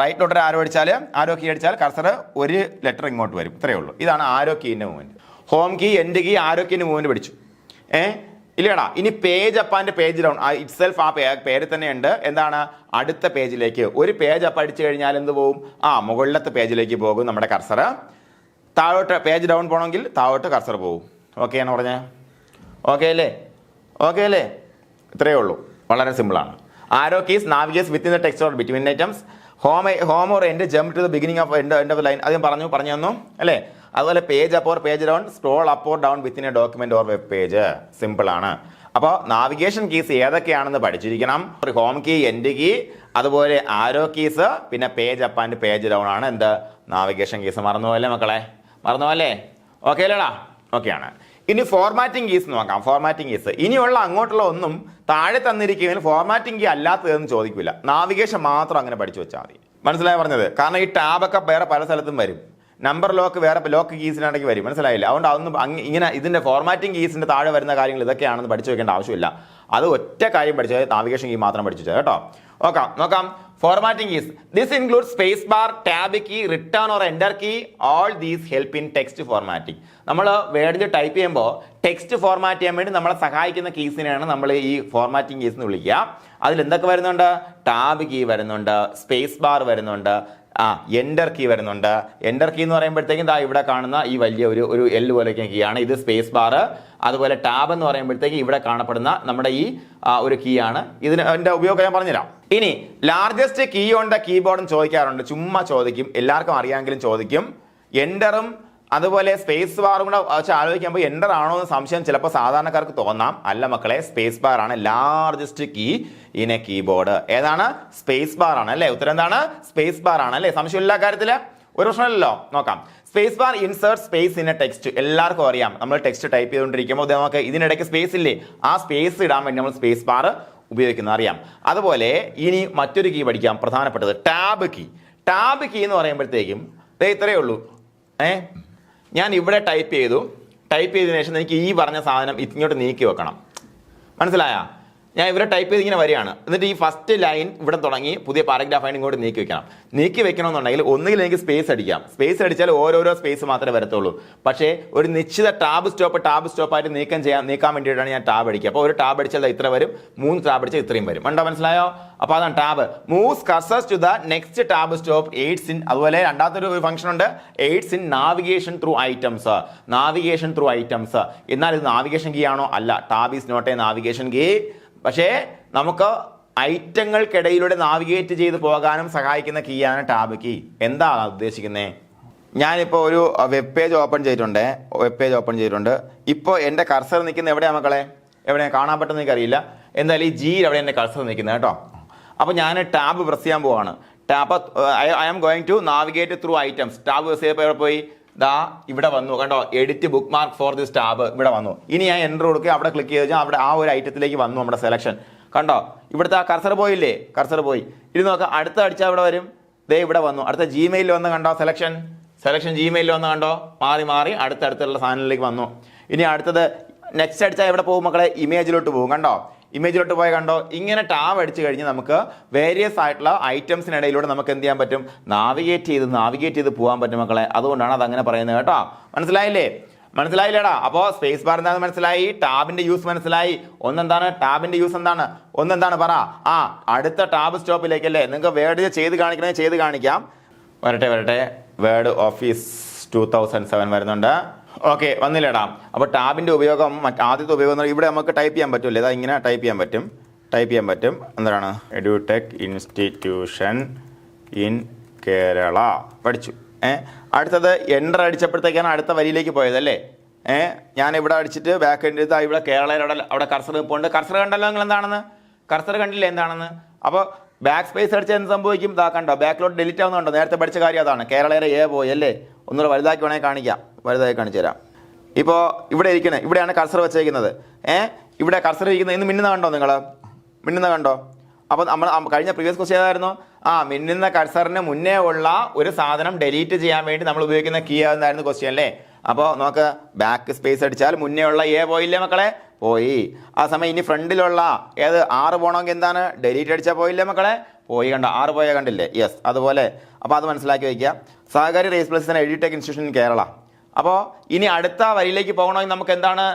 S1: റൈറ്റിലോട്ട് ആരോ അടിച്ചാൽ, ആരോ കീ അടിച്ചാൽ കർസർ ഒരു ലെറ്റർ ഇങ്ങോട്ട് വരും. ഇത്രയേ ഉള്ളൂ. ഇതാണ് ആരോ കീന്റെ movement. Home key, end key, arrow കീന്റെ മൂവ്മെന്റ് പഠിച്ചു. ഇല്ലടാ. ഇനി page up and page down itself ആ പേര് തന്നെ ഉണ്ട്. എന്താണ്? അടുത്ത പേജിലേക്ക്. ഒരു പേജ് അപ്പ് അടിച്ചു കഴിഞ്ഞാൽ എന്ത് പോകും? മുകളിലത്തെ പേജിലേക്ക് പോകും നമ്മുടെ കർസർ. താഴോട്ട് പേജ് ഡൗൺ പോകണമെങ്കിൽ താഴോട്ട് കർസർ പോകും. ഓക്കെ ആണ് പറഞ്ഞേ? ഓക്കെ അല്ലേ? ഇത്രയേ ഉള്ളൂ. വളരെ സിമ്പിളാണ്. Arrow keys navigates within the text or between items. Home or end jump to the beginning of end of line. അത് പറഞ്ഞു തന്നു അല്ലേ? അതുപോലെ page up or page down, scroll up or down within a document or web page. Simple ആണ്. അപ്പോൾ navigation keys ഏതൊക്കെയാണെന്ന് പഠിച്ചിരിക്കണം. Home key, end key, അതുപോലെ ആരോ കീസ്, പിന്നെ page up and page down ആണ് എന്ത് നാവിഗേഷൻ കീസ്. മറന്നുപോലെ മക്കളെ? മറന്നുപോലെ? ഓക്കെ അല്ലേടാ? ഓക്കെ ആണ്. ഇനി ഫോർമാറ്റിംഗ് കീസ് നോക്കാം. ഫോർമാറ്റിംഗ് കീസ് ഇനിയുള്ള അങ്ങോട്ടുള്ള ഒന്നും താഴെ തന്നിരിക്കുന്നതിൽ ഫോർമാറ്റിംഗ് കീ അല്ലാത്തതെന്ന് ചോദിക്കില്ല. നാവിഗേഷൻ മാത്രം അങ്ങനെ പഠിച്ചു വെച്ചാൽ മതി. മനസ്സിലായി പറഞ്ഞത്? കാരണം ഈ ടാബൊക്കെ വേറെ പല സ്ഥലത്തും വരും. നമ്പർ ലോക്ക് വേറെ ലോക്ക് കീസിനാണെങ്കിൽ വരും. മനസ്സിലായില്ല? അതുകൊണ്ട് അതൊന്നും ഇങ്ങനെ ഇതിന്റെ ഫോർമാറ്റിംഗ് കീസിന്റെ താഴെ വരുന്ന കാര്യങ്ങൾ ഇതൊക്കെയാണെന്ന് പഠിച്ചു വെക്കേണ്ട ആവശ്യമില്ല. അത് ഒറ്റ കാര്യം പഠിച്ചത് നാവിഗേഷൻ കീ മാത്രം പഠിച്ചു വെച്ചാൽ കേട്ടോ. നോക്കാം. Formatting keys. This include space bar, tab key, return or enter key. All these help in text formatting. നമ്മൾ വേർഡിൽ ടൈപ്പ് ചെയ്യുമ്പോൾ ടെക്സ്റ്റ് ഫോർമാറ്റ് ചെയ്യാൻ വേണ്ടി നമ്മളെ സഹായിക്കുന്ന കീസിനെയാണ് നമ്മൾ ഈ ഫോർമാറ്റിംഗ് കീസ് എന്ന് വിളിക്കുക. അതിൽ എന്തൊക്കെ വരുന്നുണ്ട്? ടാബ് കീ വരുന്നുണ്ട്, സ്പേസ് ബാർ വരുന്നുണ്ട്, എൻ്റർ കീ വരുന്നുണ്ട്. എൻ്റർ കീ എന്ന് പറയുമ്പോഴത്തേക്കും ഇവിടെ കാണുന്ന ഈ വലിയ ഒരു എൽ പോലെയൊക്കെ കീ ആണ്. ഇത് സ്പേസ് ബാർ. അതുപോലെ ടാബ് എന്ന് പറയുമ്പോഴത്തേക്ക് ഇവിടെ കാണപ്പെടുന്ന നമ്മുടെ ഈ ഒരു കീ ആണ്. ഇതിന് അതിൻ്റെ ഉപയോഗം ഞാൻ പറഞ്ഞുതരാം. ഇനി ലാർജസ്റ്റ് കീ ഓൺ ദ കീബോർഡും ചോദിക്കാറുണ്ട്. ചുമ്മാ ചോദിക്കും, എല്ലാവർക്കും അറിയാമെങ്കിലും ചോദിക്കും. എൻ്ററും അതുപോലെ സ്പേസ് ബാറും കൂടെ വെച്ച് ആലോചിക്കുമ്പോൾ എൻ്റർ ആണോ എന്ന് സംശയം ചിലപ്പോൾ സാധാരണക്കാർക്ക് തോന്നാം. അല്ല മക്കളെ, സ്പേസ് ബാർ ആണ് largest key in a keyboard. ഏതാണ്? സ്പേസ് ബാർ ആണ് അല്ലേ. ഉത്തരം എന്താണ്? സ്പേസ് ബാർ ആണ് അല്ലേ. സംശയമില്ല കാര്യത്തില്, ഒരു പ്രശ്നമില്ലല്ലോ. നോക്കാം. Space bar insert space in a text. എല്ലാവർക്കും അറിയാം, നമ്മൾ ടെക്സ്റ്റ് ടൈപ്പ് ചെയ്തുകൊണ്ടിരിക്കുമ്പോൾ നമുക്ക് ഇതിനിടയ്ക്ക് സ്പേസ് ഇല്ലേ, ആ സ്പേസ് ഇടാൻ വേണ്ടി നമ്മൾ സ്പേസ് ബാർ ഉപയോഗിക്കുന്നത് അറിയാം. അതുപോലെ ഇനി മറ്റൊരു കീ പഠിക്കാം, പ്രധാനപ്പെട്ടത് ടാബ് കീ. ടാബ് കീ എന്ന് പറയുമ്പോഴത്തേക്കും ഇത്രയേ ഉള്ളൂ. ഞാൻ ഇവിടെ ടൈപ്പ് ചെയ്തതിനു ശേഷം എനിക്ക് ഈ പറഞ്ഞ സാധനം ഇങ്ങോട്ട് നീക്കി വെക്കണം. മനസ്സിലായ? ഞാൻ ഇവിടെ ടൈപ്പ് ചെയ്ത് ഇങ്ങനെ വരികയാണ്. എന്നിട്ട് ഈ ഫസ്റ്റ് ലൈൻ ഇവിടെ തുടങ്ങി പുതിയ പാരഗ്രാഫായിട്ട് ഇങ്ങോട്ട് നീക്കി വെക്കണം. നീക്കി വെക്കണമെന്നുണ്ടെങ്കിൽ ഒന്നുകിൽ എനിക്ക് സ്പേസ് അടിക്കാം. സ്പേസ് അടിച്ചാൽ ഓരോരോ സ്പേസ് മാത്രമേ വരത്തുള്ളൂ. പക്ഷേ ഒരു നിശ്ചിത ടാബ് സ്റ്റോപ്പായിട്ട് നീക്കാൻ വേണ്ടിയിട്ടാണ് ഞാൻ ടാബ് അടിക്കുക. അപ്പോൾ ഒരു ടാബ് അടിച്ചാൽ ഇത്ര വരും, 3 ടാബ് അടിച്ചാൽ ഇത്രയും വരും. ഉണ്ടോ? മനസ്സിലായോ? അപ്പോൾ അതാണ് tab. Moves cursors to the next tab stop aids in. അതുപോലെ രണ്ടാമത്തെ ഒരു ഫംഗ്ഷൻ ഉണ്ട്, aids in navigation through items. Navigation through items. എന്നാൽ ഇത് നാവിഗേഷൻ കീ ആണോ? അല്ല. Tab is not a navigation key. പക്ഷേ നമുക്ക് ഐറ്റങ്ങൾക്കിടയിലൂടെ നാവിഗേറ്റ് ചെയ്ത് പോകാനും സഹായിക്കുന്ന കീയാണ് ടാബ് കീ. എന്താണ് ഉദ്ദേശിക്കുന്നത്? ഞാനിപ്പോൾ ഒരു വെബ് പേജ് ഓപ്പൺ ചെയ്തിട്ടുണ്ട്. ഇപ്പോൾ എൻ്റെ കർസർ നിൽക്കുന്നത് എവിടെയാണ് മക്കളെ? എവിടെയാണ് കാണാൻ പറ്റുമെന്ന് എനിക്കറിയില്ല. എന്തായാലും ഈ ജിയിൽ എവിടെ എൻ്റെ കർസർ നിൽക്കുന്നത് കേട്ടോ. അപ്പോൾ ഞാൻ ടാബ് പ്രസ് ചെയ്യാൻ പോവാണ്. I am going to navigate through items. Tab press ചെയ്തപ്പോൾ എവിടെ പോയി? ഇവിടെ വന്നു കണ്ടോ, edit bookmark for this tab ഇവിടെ വന്നു. ഇനി ഞാൻ എൻ്റർ കൊടുക്കുക, അവിടെ ക്ലിക്ക് ചെയ്ത് അവിടെ ആ ഒരു ഐറ്റത്തിലേക്ക് വന്നു നമ്മുടെ സെലക്ഷൻ. കണ്ടോ, ഇവിടുത്തെ ആ കർസർ പോയില്ലേ? കർസർ പോയി. ഇനി നോക്കാം, അടുത്ത അടിച്ചാൽ ഇവിടെ വരും. ഇവിടെ വന്നു. അടുത്ത ജിമെയിലിൽ വന്ന് കണ്ടോ സെലക്ഷൻ ജിമെയിലിൽ വന്ന് കണ്ടോ, മാറി അടുത്തുള്ള സാധനങ്ങളിലേക്ക് വന്നു. ഇനി അടുത്തത് നെക്സ്റ്റ് അടിച്ചാൽ എവിടെ പോകും മക്കളെ? ഇമേജിലോട്ട് പോകും. കണ്ടോ, ഇമേജിലോട്ട് പോയി കണ്ടോ. ഇങ്ങനെ ടാബ് അടിച്ചു കഴിഞ്ഞ് നമുക്ക് വേരിയസ് ആയിട്ടുള്ള ഐറ്റംസിനിടയിലൂടെ നമുക്ക് എന്ത് ചെയ്യാൻ പറ്റും? നാവിഗേറ്റ് ചെയ്ത് പോകാൻ പറ്റും മക്കളെ. അതുകൊണ്ടാണ് അതങ്ങനെ പറയുന്നത് കേട്ടോ. മനസ്സിലായില്ലേടാ? അപ്പോൾ സ്പേസ് ബാർ എന്താണെന്ന് മനസ്സിലായി, ടാബിന്റെ യൂസ് മനസ്സിലായി. ടാബിന്റെ യൂസ് എന്താണ് പറ. അടുത്ത ടാബ് സ്റ്റോപ്പിലേക്ക് അല്ലേ. നിങ്ങൾക്ക് വേർഡ് ചെയ്ത് കാണിക്കാം. വരട്ടെ. വേർഡ് ഓഫീസ് 2007 വരുന്നുണ്ട്. ഓക്കെ, വന്നില്ലേടാ? അപ്പോൾ ടാബിന്റെ ഉപയോഗം, ആദ്യത്തെ ഉപയോഗം ഇവിടെ നമുക്ക് ടൈപ്പ് ചെയ്യാൻ പറ്റുമല്ലേ? ഇതാ ഇങ്ങനെ ടൈപ്പ് ചെയ്യാൻ പറ്റും. എന്താണ്? എഡ്യൂടെക് ഇൻസ്റ്റിറ്റ്യൂഷൻ ഇൻ കേരള പഠിച്ചു. അടുത്തത് എൻ്റർ അടിച്ചപ്പോഴത്തേക്കാണ് അടുത്ത വരിയിലേക്ക് പോയതല്ലേ. ഞാൻ ഇവിടെ അടിച്ചിട്ട് ബാക്ക് എൻഡ് ചെയ്ത് ഇവിടെ കേരളയുടെ അവിടെ കർസർ പോണ്ട്. കർസർ കണ്ടല്ലോ നിങ്ങൾ എന്താണെന്ന്? കർസർ കണ്ടില്ലേ എന്താണെന്ന്? അപ്പോൾ ബാക്ക് സ്പേസ് അടിച്ചാൽ എന്ത് സംഭവിക്കും? കണ്ടോ, ബാക്കിലോട്ട് ഡിലീറ്റ് ആവുന്നുണ്ടോ? നേരത്തെ പഠിച്ച കാര്യം അതാണ്. കേരളയുടെ പോയി അല്ലേ. ഒന്നുകൂടെ വലുതാക്കി വേണമെങ്കിൽ കാണിച്ചു തരാം. ഇപ്പോൾ ഇവിടെയാണ് കർസർ വെച്ചേക്കുന്നത്. ഇവിടെ കർസർ ഇരിക്കുന്നത് ഇന്ന് മിന്നുന്ന കണ്ടോ? അപ്പോൾ നമ്മൾ കഴിഞ്ഞ പ്രീവിയസ് ക്വസ്റ്റ്യൻ ഏതായിരുന്നു? മിന്നുന്ന കർസറിന് മുന്നേ ഉള്ള ഒരു സാധനം ഡിലീറ്റ് ചെയ്യാൻ വേണ്ടി നമ്മൾ ഉപയോഗിക്കുന്ന കീ ആയിരുന്നു ക്വസ്റ്റ്യൻ അല്ലേ. അപ്പോൾ നമുക്ക് ബാക്ക് സ്പേസ് അടിച്ചാൽ മുന്നേ ഉള്ള പോയില്ലേ മക്കളെ? പോയി. ആ സമയം ഇനി ഫ്രണ്ടിലുള്ള 6 പോകണമെങ്കിൽ എന്താണ്? ഡിലീറ്റ് അടിച്ചാൽ പോയില്ലേ മക്കളെ? പോയി. കണ്ടോ, 6 പോയാൽ കണ്ടില്ലേ? യെസ്, അതുപോലെ. അപ്പോൾ അത് മനസ്സിലാക്കി വയ്ക്കുക. Sahakari race plus edutech institution in Kerala. അപ്പോൾ ഇനി അടുത്ത വരിയിലേക്ക് പോകണമെങ്കിൽ നമുക്ക് എന്താണ്?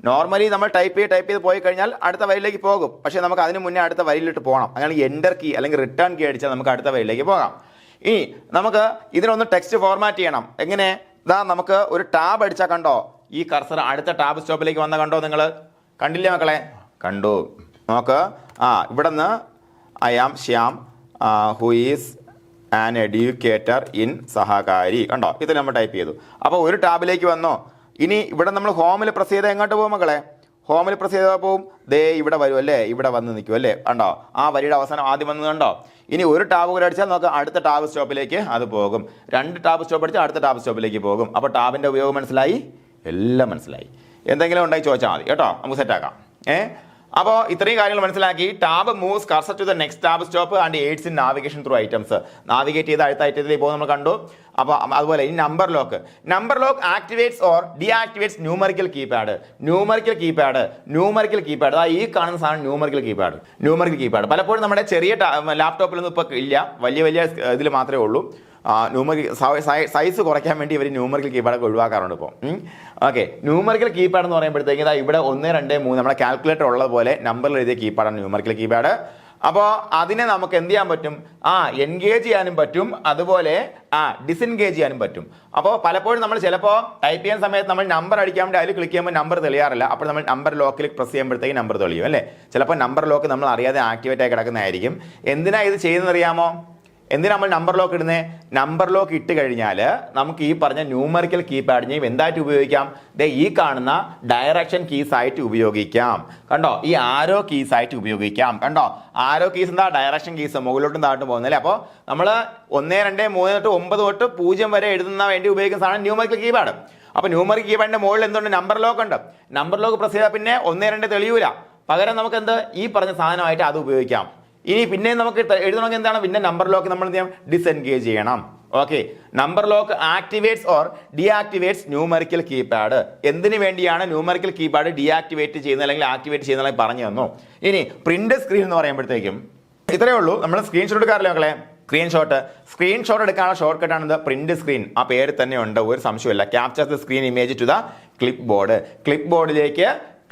S1: നോർമലി നമ്മൾ ടൈപ്പ് ചെയ്ത് പോയി കഴിഞ്ഞാൽ അടുത്ത വരിയിലേക്ക് പോകും. പക്ഷേ നമുക്ക് അതിന് മുന്നേ അടുത്ത വരിയിലിട്ട് പോകണം. അങ്ങനെ എൻ്റർ കീ അല്ലെങ്കിൽ റിട്ടേൺ കീ അടിച്ചാൽ നമുക്ക് അടുത്ത വരിയിലേക്ക് പോകാം. ഇനി നമുക്ക് ഇതിനൊന്ന് ടെക്സ്റ്റ് ഫോർമാറ്റ് ചെയ്യണം. എങ്ങനെ? നമുക്ക് ഒരു ടാബ് അടിച്ചാൽ കണ്ടോ, ഈ കർസർ അടുത്ത ടാബ് സ്റ്റോപ്പിലേക്ക് വന്ന കണ്ടോ? നിങ്ങൾ കണ്ടില്ലേ മക്കളെ? കണ്ടു. നോക്ക്. ഇവിടെ നിന്ന് I am Shyam who is an educator in Sahakari. കണ്ടോ, ഇത് നമ്മൾ ടൈപ്പ് ചെയ്തു. അപ്പോൾ ഒരു ടാബിലേക്ക് വന്നോ. ഇനി ഇവിടെ നമ്മൾ ഹോമിൽ പ്രസ് ചെയ്താൽ എങ്ങോട്ട് പോകും മക്കളെ? ഹോമിൽ പ്രസ് ചെയ്താൽ പോവും. ഇവിടെ വരും അല്ലേ, ഇവിടെ വന്ന് നിൽക്കും അല്ലേ. കണ്ടോ, ആ വരിയുടെ അവസാനം ആദ്യം വന്നത് കണ്ടോ. ഇനി ഒരു ടാബ് കൂടെ അടിച്ചാൽ നമുക്ക് അടുത്ത ടാബ് സ്റ്റോപ്പിലേക്ക് അത് പോകും. 2 ടാബ് സ്റ്റോപ്പ് അടിച്ചാൽ അടുത്ത ടാബ് സ്റ്റോപ്പിലേക്ക് പോകും. അപ്പോൾ ടാബിൻ്റെ ഉപയോഗം മനസ്സിലായി, എല്ലാം മനസ്സിലായി. എന്തെങ്കിലും ഉണ്ടായി ചോദിച്ചാൽ മതി കേട്ടോ, നമുക്ക് സെറ്റാക്കാം. അപ്പോൾ ഇത്രയും കാര്യങ്ങൾ മനസ്സിലാക്കി. Tab moves cursor to the next tab stop and aids in navigation through items. Navigate ചെയ്ത് അടുത്ത ഐറ്റത്തിലേക്ക് പോകും നമ്മൾ കണ്ടു. അപ്പോൾ അതുപോലെ ഈ number lock activates or deactivates numerical keypad. Numerical keypad ഈ കാണുന്ന സാധനം ന്യൂമറിക്കൽ കീപാഡ്. പലപ്പോഴും നമ്മുടെ ചെറിയ ലാപ്ടോപ്പിലൊന്നും ഇപ്പോൾ ഇല്ല, വലിയ ഇതിൽ മാത്രമേ ഉള്ളൂ. സൈസ് കുറയ്ക്കാൻ വേണ്ടി ഇവർ ന്യൂമറിക്കൽ കീപാഡൊക്കെ ഒഴിവാക്കാറുണ്ട് ഇപ്പോൾ. ഓക്കെ, ന്യൂമറിക്കൽ കീപാഡ് എന്ന് പറയുമ്പോഴത്തേക്ക് ഇവിടെ 1, 2, 3 നമ്മുടെ കാൽക്കുലേറ്റർ ഉള്ളതുപോലെ നമ്പറിൽ എഴുതിയ കീപാഡാണ് ന്യൂമറിക്കൽ കീപാഡ്. അപ്പോൾ അതിനെ നമുക്ക് എന്ത് ചെയ്യാൻ പറ്റും? എൻഗേജ് ചെയ്യാനും പറ്റും, അതുപോലെ ഡിസെൻഗേജ് ചെയ്യാനും പറ്റും. അപ്പോൾ പലപ്പോഴും നമ്മൾ ചിലപ്പോൾ ടൈപ്പ് ചെയ്യുന്ന സമയത്ത് നമ്മൾ നമ്പർ അടിക്കാൻ വേണ്ടി അതിൽ ക്ലിക്ക് ചെയ്യുമ്പോൾ നമ്പർ തെളിയാറില്ല. അപ്പോൾ നമ്മൾ നമ്പർ ലോക്കിൽ പ്രസ് ചെയ്യുമ്പോഴത്തേക്ക് നമ്പർ തെളിയും അല്ലേ. ചിലപ്പോൾ നമ്പർ ലോക്ക് നമ്മൾ അറിയാതെ ആക്ടിവേറ്റ് ആയി കിടക്കുന്നതായിരിക്കും. എന്തിനാ ഇത് ചെയ്യുന്നത് അറിയാമോ? എന്തിനാ നമ്മൾ നമ്പർ ലോക്ക് ഇടുന്നത്? നമ്പർ ലോക്ക് ഇട്ട് കഴിഞ്ഞാൽ നമുക്ക് ഈ പറഞ്ഞ ന്യൂമറിക്കൽ കീപാഡിനെയും എന്തായിട്ട് ഉപയോഗിക്കാം? ഈ കാണുന്ന ഡയറക്ഷൻ കീസ് ആയിട്ട് ഉപയോഗിക്കാം. കണ്ടോ, ഈ ആരോ കീസ് ആയിട്ട് ഉപയോഗിക്കാം. കണ്ടോ, ആരോ കീസ് എന്താ? ഡയറക്ഷൻ കീസ്, മുകളിലോട്ടും താഴോട്ടും പോകുന്നല്ലേ. അപ്പോൾ നമ്മൾ 1 2 3 തൊട്ട് 9 തൊട്ട് 0 വരെ എഴുതുന്ന വേണ്ടി ഉപയോഗിക്കുന്ന സാധനം ന്യൂമറിക്കൽ കീപാഡ്. അപ്പോൾ ന്യൂമറിക്കൽ കീപാഡിന്റെ മുകളിൽ എന്തുണ്ട്? നമ്പർ ലോക്ക് ഉണ്ട്. നമ്പർ ലോക്ക് പ്രസ് ചെയ്താൽ പിന്നെ 1 2 തെളിയൂല. പകരം നമുക്ക് എന്ത്? ഈ പറഞ്ഞ സാധനമായിട്ട് അത് ഉപയോഗിക്കാം. ഇനി പിന്നെ നമുക്ക് എഴുതണമെങ്കിൽ എന്താണ്? പിന്നെ നമ്പർ ലോക്ക് നമ്മൾ എന്ത് ചെയ്യണം? ഡിസെൻഗേജ് ചെയ്യണം. Okay, number lock activates or deactivates numerical keypad. എന്തിനു വേണ്ടിയാണ് ന്യൂമറിക്കൽ കീപാഡ് ഡീആക്ടിവേറ്റ് ചെയ്യുന്നത് അല്ലെങ്കിൽ ആക്ടിവേറ്റ് ചെയ്യുന്നത് പറഞ്ഞു തന്നു. ഇനി പ്രിന്റ് സ്ക്രീൻ എന്ന് പറയുമ്പോഴത്തേക്കും ഇത്രയേ ഉള്ളൂ. നമ്മൾ സ്ക്രീൻഷോട്ട് എടുക്കാറില്ല മക്കളെ. സ്ക്രീൻഷോട്ട് എടുക്കാനുള്ള ഷോർട്ട് കട്ടാണ് ഇത് പ്രിന്റ് സ്ക്രീൻ. ആ പേര് തന്നെ ഉണ്ട്, ഒരു സംശയമില്ല. Capture the screen image to the clipboard.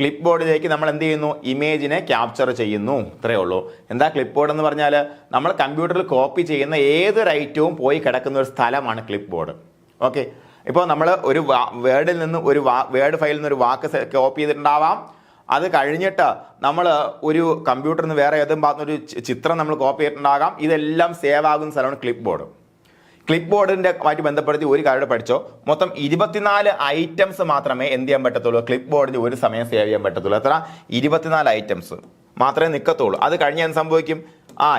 S1: ക്ലിപ്പ് ബോർഡിലേക്ക് നമ്മൾ എന്ത് ചെയ്യുന്നു? ഇമേജിനെ ക്യാപ്ചർ ചെയ്യുന്നു. ഇത്രയേ ഉള്ളൂ. എന്താ ക്ലിപ്പ് ബോർഡ് എന്ന് പറഞ്ഞാൽ? നമ്മൾ കമ്പ്യൂട്ടറിൽ കോപ്പി ചെയ്യുന്ന ഏതൊരു ഐറ്റവും പോയി കിടക്കുന്ന ഒരു സ്ഥലമാണ് ക്ലിപ്പ് ബോർഡ്. ഓക്കെ, ഇപ്പോൾ നമ്മൾ ഒരു വേർഡിൽ നിന്ന് വേർഡ് ഫയലിൽ നിന്ന് ഒരു വാക്ക് കോപ്പി ചെയ്തിട്ടുണ്ടാവാം. അത് കഴിഞ്ഞിട്ട് നമ്മൾ ഒരു കമ്പ്യൂട്ടറിൽ നിന്ന് വേറെ ഏതും ഭാഗത്തുനിന്ന് ഒരു ചിത്രം നമ്മൾ കോപ്പി ചെയ്തിട്ടുണ്ടാകാം. ഇതെല്ലാം സേവ് ആകുന്ന സ്ഥലമാണ് ക്ലിപ്പ് ബോർഡ്. ക്ലിപ്പ് ബോർഡിന്റെ ആയിട്ട് ബന്ധപ്പെടുത്തി ഒരു കാര്യം പഠിച്ചോ. മൊത്തം 24 ഐറ്റംസ് മാത്രമേ എന്ത് ചെയ്യാൻ പറ്റത്തുള്ളൂ? ക്ലിപ്പ് ബോർഡിന് ഒരു സമയം സേവ് ചെയ്യാൻ പറ്റത്തുള്ളൂ. എത്ര? 24 ഐറ്റംസ് മാത്രമേ നിൽക്കത്തുള്ളൂ. അത് കഴിഞ്ഞാൽ എന്ത് സംഭവിക്കും?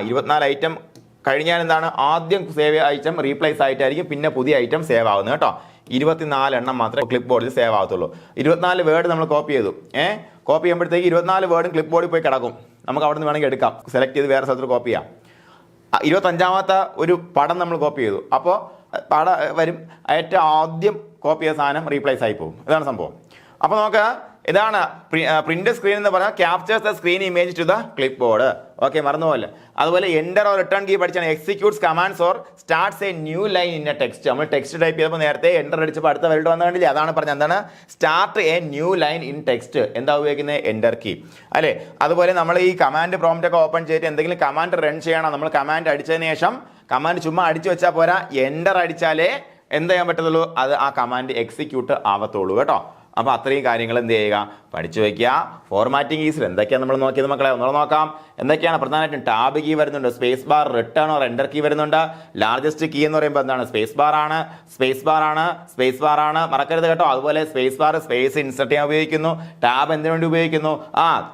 S1: 24 ഐറ്റം കഴിഞ്ഞാൽ എന്താണ്? ആദ്യം സേവ് ഐറ്റം റീപ്ലേസ് ആയിട്ടായിരിക്കും പിന്നെ പുതിയ ഐറ്റം സേവ് ആവുന്നത് കേട്ടോ. 24 എണ്ണം മാത്രമേ ക്ലിപ്പ് ബോർഡിൽ സേവ് ആകത്തുള്ളൂ. 24 വേർഡ് നമ്മൾ കോപ്പി ചെയ്തു. കോപ്പി ചെയ്യുമ്പോഴത്തേക്ക് 24 വേർഡും ക്ലിപ്പ് ബോർഡിൽ പോയി കിടക്കും. നമുക്ക് അവിടെ നിന്ന് വേണമെങ്കിൽ എടുക്കാം, സെലക്ട് ചെയ്ത് വേറെ സ്ഥലത്ത് കോപ്പി ചെയ്യാം. 25ാമത്തെ ഒരു പടം നമ്മൾ കോപ്പി ചെയ്തു. അപ്പോൾ പടം വരും, ഏറ്റവും ആദ്യം കോപ്പി ചെയ്ത സാധനം റീപ്ലേസ് ആയി പോകും. ഇതാണ് സംഭവം. അപ്പോൾ നമുക്ക് ഇതാണ് പ്രിന്റ് സ്ക്രീൻ എന്ന് പറഞ്ഞാൽ captures the screen image to the clipboard. Okay, മറന്നുപോലെ. അതുപോലെ എൻ്റർ ഓർ റിട്ടേൺ കീ പഠിച്ചാണ് executes commands or starts a new line in a text. നമ്മൾ ടെക്സ്റ്റ് ടൈപ്പ് ചെയ്തപ്പോൾ നേരത്തെ എൻ്റർ അടിച്ചപ്പോൾ അടുത്ത വരട്ട് വന്നു കണ്ടില്ലേ? അതാണ് പറഞ്ഞത്. എന്താണ്? Start A new line in text. എന്താ ഉപയോഗിക്കുന്നത്? എൻ്റർ കീ അല്ലേ. അതുപോലെ നമ്മൾ ഈ കമാൻഡ് പ്രോംപ്റ്റ് ഒക്കെ ഓപ്പൺ ചെയ്തിട്ട് എന്തെങ്കിലും കമാൻഡ് റൺ ചെയ്യണം. നമ്മൾ കമാൻഡ് അടിച്ചതിന് ശേഷം കമാൻഡ് ചുമ്മാ അടിച്ചു വെച്ചാൽ പോരാ, എൻ്റർ അടിച്ചാലേ എന്ത് ചെയ്യാൻ പറ്റത്തുള്ളൂ? അത് ആ കമാൻഡ് എക്സിക്യൂട്ട് ആവത്തുള്ളൂ കേട്ടോ. അപ്പോൾ അത്രയും കാര്യങ്ങൾ എന്ത് ചെയ്യുക? പഠിച്ചു വയ്ക്കുക. ഫോർമാറ്റിംഗ് കീസിൽ എന്തൊക്കെയാണ് നമ്മൾ നോക്കിയത് മക്കളെ? ഒന്നുകൂടെ നോക്കാം. എന്തൊക്കെയാണ്? പ്രധാനമായിട്ടും ടാബ് കീ വരുന്നുണ്ട്, space bar, return or enter key വരുന്നുണ്ട്. ലാർജസ്റ്റ് കീ എന്ന് പറയുമ്പോൾ എന്താണ്? സ്പേസ് ബാർ ആണ്, മറക്കരുത് കേട്ടോ. അതുപോലെ സ്പേസ് ബാർ സ്പേസ് ഇൻസർട്ട് ചെയ്യാൻ ഉപയോഗിക്കുന്നു. ടാബ് എന്തിനു വേണ്ടി ഉപയോഗിക്കുന്നു?